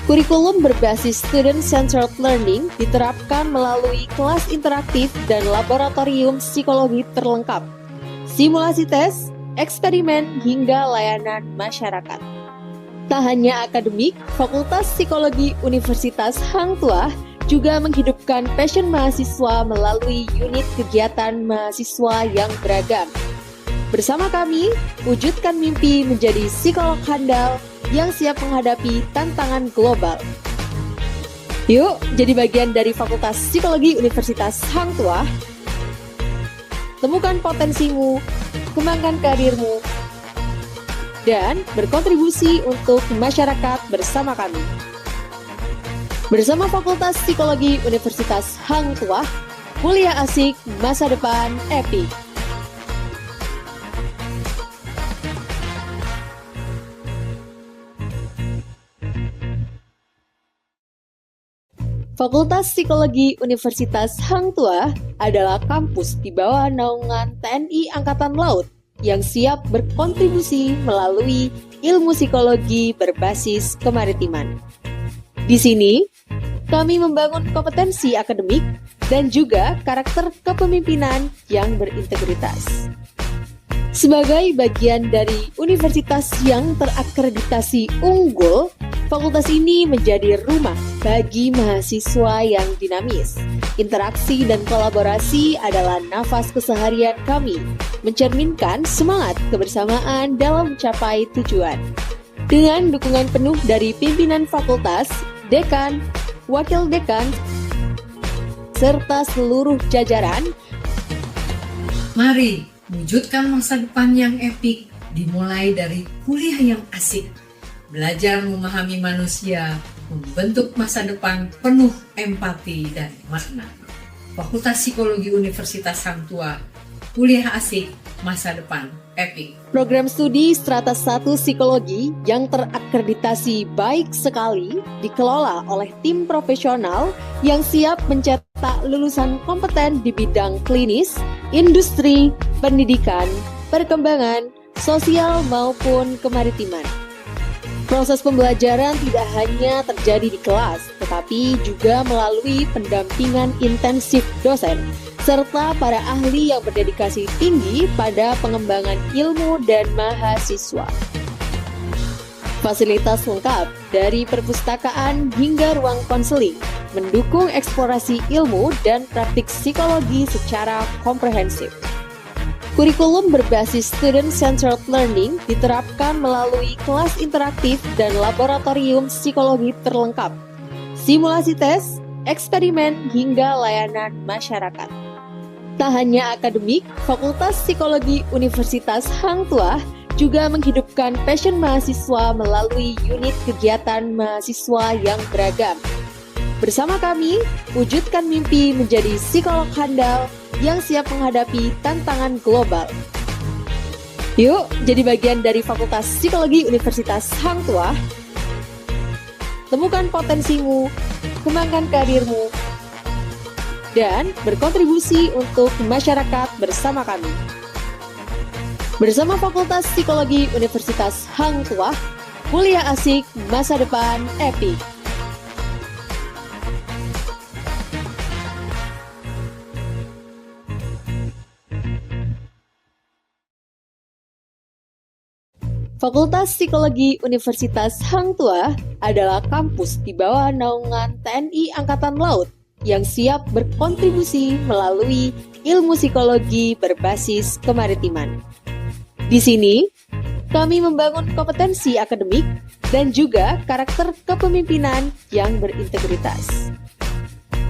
Kurikulum berbasis student-centered learning diterapkan melalui kelas interaktif dan laboratorium psikologi terlengkap, simulasi tes, eksperimen, hingga layanan masyarakat. Tak hanya akademik, Fakultas Psikologi Universitas Hang Tuah juga menghidupkan passion mahasiswa melalui unit kegiatan mahasiswa yang beragam. Bersama kami, wujudkan mimpi menjadi psikolog handal yang siap menghadapi tantangan global. Yuk, jadi bagian dari Fakultas Psikologi Universitas Hang Tuah. Temukan potensimu, kembangkan karirmu, dan berkontribusi untuk masyarakat bersama kami. Bersama Fakultas Psikologi Universitas Hang Tuah, kuliah asik, masa depan epik. Fakultas Psikologi Universitas Hang Tuah adalah kampus di bawah naungan TNI Angkatan Laut yang siap berkontribusi melalui ilmu psikologi berbasis kemaritiman. Di sini, kami membangun kompetensi akademik dan juga karakter kepemimpinan yang berintegritas. Sebagai bagian dari universitas yang terakreditasi unggul, fakultas ini menjadi rumah bagi mahasiswa yang dinamis. Interaksi dan kolaborasi adalah nafas keseharian kami, mencerminkan semangat kebersamaan dalam mencapai tujuan. Dengan dukungan penuh dari pimpinan fakultas, dekan, wakil dekan, serta seluruh jajaran, mari wujudkan masa depan yang epik, dimulai dari kuliah yang asik, belajar memahami manusia, membentuk masa depan penuh empati dan makna. Fakultas Psikologi Universitas Hang Tuah, kuliah asik, masa depan epik. program studi Strata 1 Psikologi yang terakreditasi baik sekali dikelola oleh tim profesional yang siap mencetak lulusan kompeten di bidang klinis, industri, pendidikan, perkembangan, sosial maupun kemaritiman. Proses pembelajaran tidak hanya terjadi di kelas, tetapi juga melalui pendampingan intensif dosen, serta para ahli yang berdedikasi tinggi pada pengembangan ilmu dan mahasiswa. Fasilitas lengkap dari perpustakaan hingga ruang konseling, mendukung eksplorasi ilmu dan praktik psikologi secara komprehensif. Kurikulum berbasis student-centered learning diterapkan melalui kelas interaktif dan laboratorium psikologi terlengkap, simulasi tes, eksperimen, hingga layanan masyarakat. Tak hanya akademik, Fakultas Psikologi Universitas Hang Tuah juga menghidupkan passion mahasiswa melalui unit kegiatan mahasiswa yang beragam. Bersama kami, wujudkan mimpi menjadi psikolog handal yang siap menghadapi tantangan global. Yuk, jadi bagian dari Fakultas Psikologi Universitas Hang Tuah. Temukan potensimu, kembangkan karirmu, dan berkontribusi untuk masyarakat bersama kami. Bersama Fakultas Psikologi Universitas Hang Tuah, kuliah asik, masa depan epik. Fakultas Psikologi Universitas Hang Tuah adalah kampus di bawah naungan TNI Angkatan Laut yang siap berkontribusi melalui ilmu psikologi berbasis kemaritiman. Di sini, kami membangun kompetensi akademik dan juga karakter kepemimpinan yang berintegritas.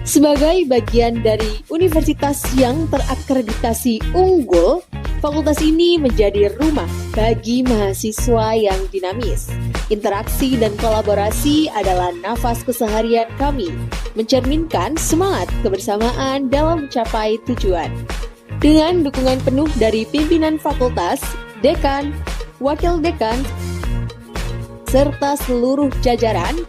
Sebagai bagian dari universitas yang terakreditasi unggul, fakultas ini menjadi rumah bagi mahasiswa yang dinamis. Interaksi dan kolaborasi adalah nafas keseharian kami, mencerminkan semangat kebersamaan dalam mencapai tujuan. Dengan dukungan penuh dari pimpinan fakultas, dekan, wakil dekan, serta seluruh jajaran,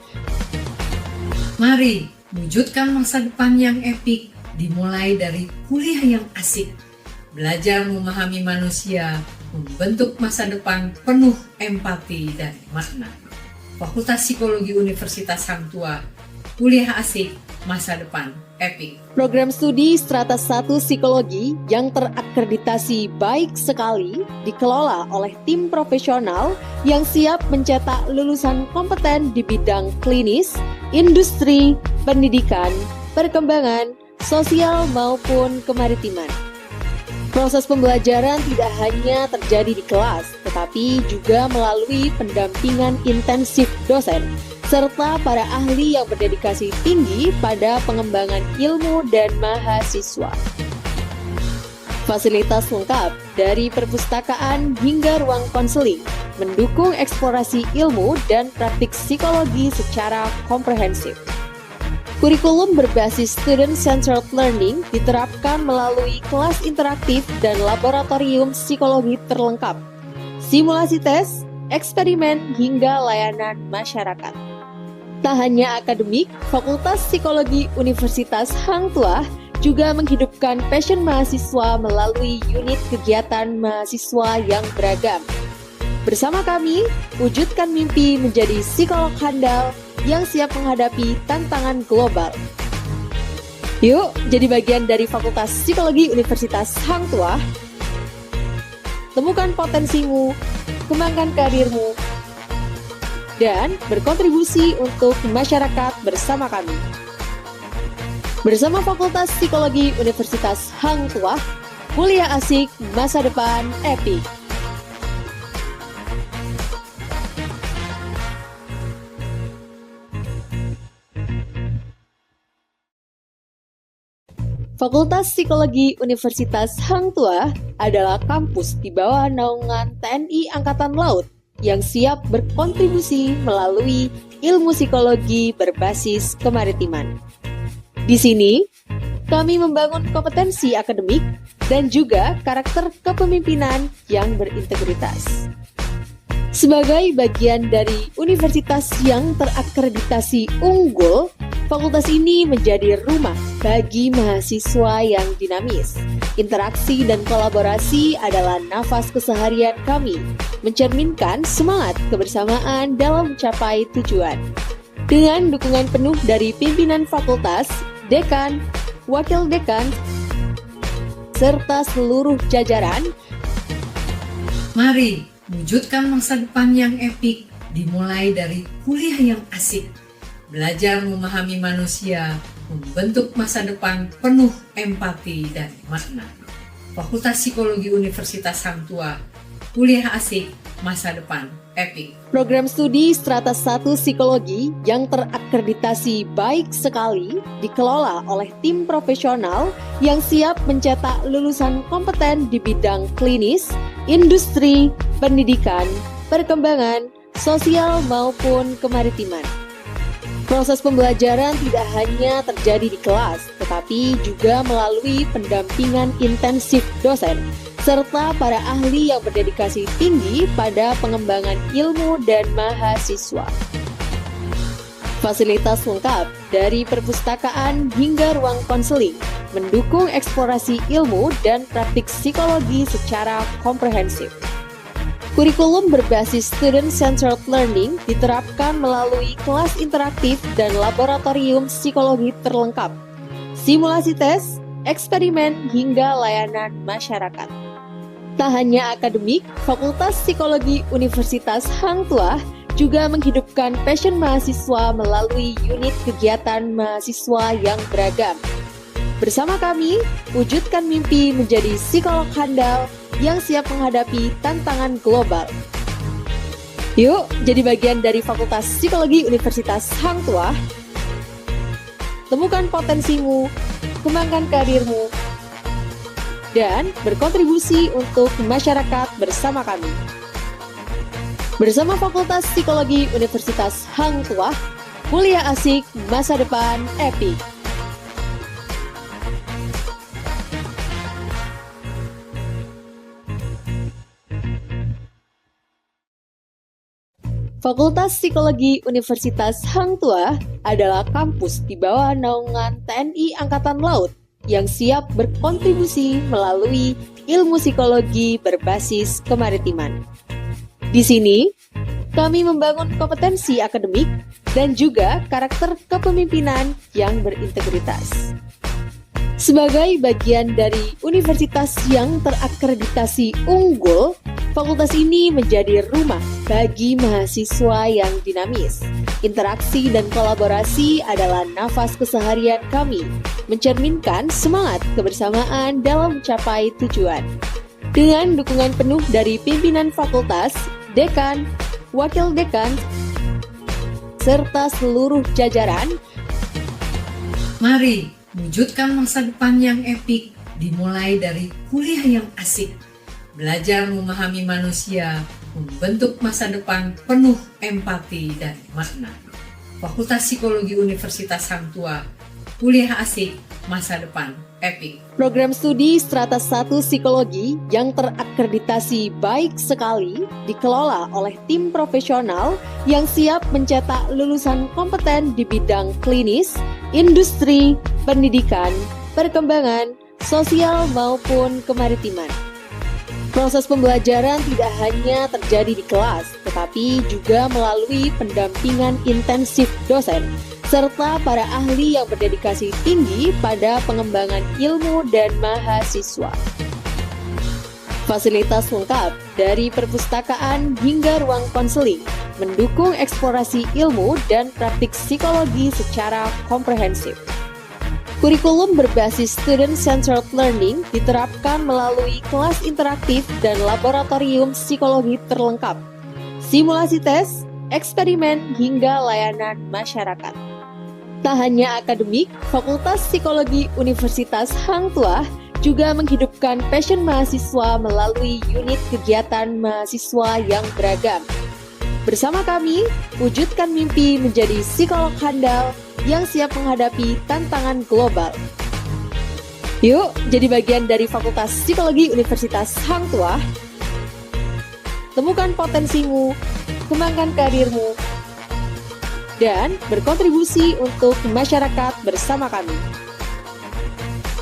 Mari wujudkan masa depan yang epik, dimulai dari kuliah yang asik, belajar memahami manusia, membentuk masa depan penuh empati dan makna. Fakultas Psikologi Universitas Hang Tuah, kuliah asik, masa depan epik. program studi Strata 1 Psikologi yang terakreditasi baik sekali dikelola oleh tim profesional yang siap mencetak lulusan kompeten di bidang klinis, industri, pendidikan, perkembangan, sosial maupun kemaritiman. Proses pembelajaran tidak hanya terjadi di kelas, tetapi juga melalui pendampingan intensif dosen, serta para ahli yang berdedikasi tinggi pada pengembangan ilmu dan mahasiswa. Fasilitas lengkap dari perpustakaan hingga ruang konseling, mendukung eksplorasi ilmu dan praktik psikologi secara komprehensif. Kurikulum berbasis student-centered learning diterapkan melalui kelas interaktif dan laboratorium psikologi terlengkap, simulasi tes, eksperimen, hingga layanan masyarakat. Tak hanya akademik, Fakultas Psikologi Universitas Hang Tuah juga menghidupkan passion mahasiswa melalui unit kegiatan mahasiswa yang beragam. Bersama kami, wujudkan mimpi menjadi psikolog handal yang siap menghadapi tantangan global. Yuk, jadi bagian dari Fakultas Psikologi Universitas Hang Tuah. Temukan potensimu, kembangkan karirmu, dan berkontribusi untuk masyarakat bersama kami. Bersama Fakultas Psikologi Universitas Hang Tuah, kuliah asik, masa depan epik. Fakultas Psikologi Universitas Hang Tuah adalah kampus di bawah naungan TNI Angkatan Laut yang siap berkontribusi melalui ilmu psikologi berbasis kemaritiman. Di sini, kami membangun kompetensi akademik dan juga karakter kepemimpinan yang berintegritas. Sebagai bagian dari universitas yang terakreditasi unggul, fakultas ini menjadi rumah bagi mahasiswa yang dinamis. Interaksi dan kolaborasi adalah nafas keseharian kami, mencerminkan semangat kebersamaan dalam mencapai tujuan. Dengan dukungan penuh dari pimpinan fakultas, dekan, wakil dekan, serta seluruh jajaran, Mari wujudkan masa depan yang epik, dimulai dari kuliah yang asik, belajar memahami manusia, membentuk masa depan penuh empati dan makna. Fakultas Psikologi Universitas Hang Tuah, kuliah asik, masa depan epik. program studi Strata 1 Psikologi yang terakreditasi baik sekali dikelola oleh tim profesional yang siap mencetak lulusan kompeten di bidang klinis, industri, pendidikan, perkembangan, sosial maupun kemaritiman. Proses pembelajaran tidak hanya terjadi di kelas, tetapi juga melalui pendampingan intensif dosen, serta para ahli yang berdedikasi tinggi pada pengembangan ilmu dan mahasiswa. Fasilitas lengkap dari perpustakaan hingga ruang konseling mendukung eksplorasi ilmu dan praktik psikologi secara komprehensif. Kurikulum berbasis student-centered learning diterapkan melalui kelas interaktif dan laboratorium psikologi terlengkap, simulasi tes, eksperimen, hingga layanan masyarakat. Tak hanya akademik, Fakultas Psikologi Universitas Hang Tuah juga menghidupkan passion mahasiswa melalui unit kegiatan mahasiswa yang beragam. Bersama kami, wujudkan mimpi menjadi psikolog handal yang siap menghadapi tantangan global. Yuk, jadi bagian dari Fakultas Psikologi Universitas Hang Tuah. Temukan potensimu, kembangkan karirmu, dan berkontribusi untuk masyarakat bersama kami. Bersama Fakultas Psikologi Universitas Hang Tuah, kuliah asik, masa depan epic. Fakultas Psikologi Universitas Hang Tuah adalah kampus di bawah naungan TNI Angkatan Laut yang siap berkontribusi melalui ilmu psikologi berbasis kemaritiman. Di sini, kami membangun kompetensi akademik dan juga karakter kepemimpinan yang berintegritas. Sebagai bagian dari universitas yang terakreditasi unggul, fakultas ini menjadi rumah bagi mahasiswa yang dinamis. Interaksi dan kolaborasi adalah nafas keseharian kami, mencerminkan semangat kebersamaan dalam mencapai tujuan. Dengan dukungan penuh dari pimpinan fakultas, dekan, wakil dekan, serta seluruh jajaran, Mari wujudkan masa depan yang epik dimulai dari kuliah yang asik. Belajar memahami manusia, membentuk masa depan penuh empati dan makna. Fakultas Psikologi Universitas Hang Tuah, kuliah asik, masa depan epic. program studi Strata 1 Psikologi yang terakreditasi baik sekali dikelola oleh tim profesional yang siap mencetak lulusan kompeten di bidang klinis, industri, pendidikan, perkembangan, sosial maupun kemaritiman. Proses pembelajaran tidak hanya terjadi di kelas, tetapi juga melalui pendampingan intensif dosen, serta para ahli yang berdedikasi tinggi pada pengembangan ilmu dan mahasiswa. Fasilitas lengkap dari perpustakaan hingga ruang konseling mendukung eksplorasi ilmu dan praktik psikologi secara komprehensif. Kurikulum berbasis student-centered learning diterapkan melalui kelas interaktif dan laboratorium psikologi terlengkap, simulasi tes, eksperimen, hingga layanan masyarakat. Tak hanya akademik, Fakultas Psikologi Universitas Hang Tuah juga menghidupkan passion mahasiswa melalui unit kegiatan mahasiswa yang beragam. Bersama kami, wujudkan mimpi menjadi psikolog handal yang siap menghadapi tantangan global. Yuk, jadi bagian dari Fakultas Psikologi Universitas Hang Tuah. Temukan potensimu, kembangkan karirmu, dan berkontribusi untuk masyarakat bersama kami.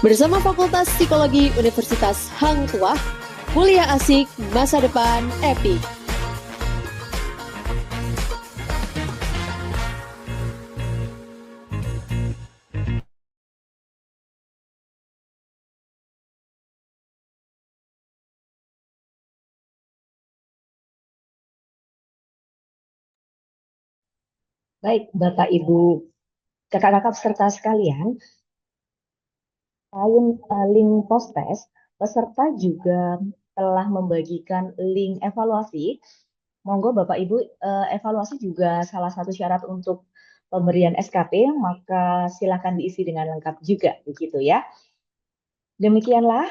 Bersama Fakultas Psikologi Universitas Hang Tuah, kuliah asik, masa depan epic. Baik, Bapak Ibu, kakak-kakak peserta sekalian, selain link post-test, peserta juga telah membagikan link evaluasi. Monggo Bapak Ibu, evaluasi juga salah satu syarat untuk pemberian SKP, maka silakan diisi dengan lengkap juga, begitu ya. Demikianlah,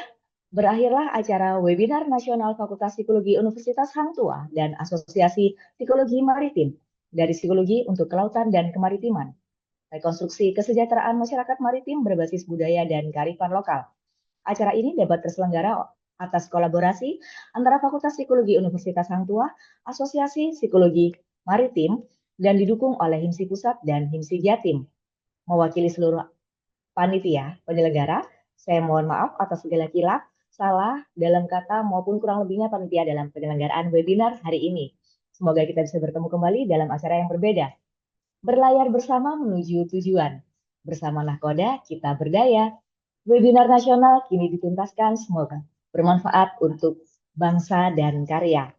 berakhirlah acara webinar nasional Fakultas Psikologi Universitas Hang Tuah dan Asosiasi Psikologi Maritim dari Psikologi untuk Kelautan dan Kemaritiman. Rekonstruksi kesejahteraan masyarakat maritim berbasis budaya dan kearifan lokal. Acara ini dapat terselenggara atas kolaborasi antara Fakultas Psikologi Universitas Hang Tuah, Asosiasi Psikologi Maritim, dan didukung oleh HIMSI Pusat dan HIMSI Jatim. Mewakili seluruh panitia penyelenggara, saya mohon maaf atas segala kilap, salah dalam kata maupun kurang lebihnya panitia dalam penyelenggaraan webinar hari ini. Semoga kita bisa bertemu kembali dalam acara yang berbeda. Berlayar bersama menuju tujuan. Bersama Nahkoda kita berdaya. Webinar nasional kini dituntaskan, semoga bermanfaat untuk bangsa dan karya.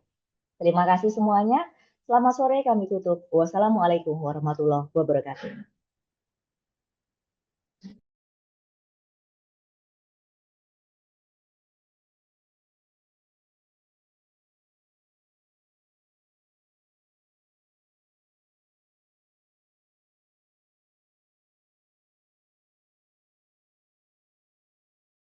Terima kasih semuanya. Selamat sore kami tutup. Wassalamualaikum warahmatullahi wabarakatuh.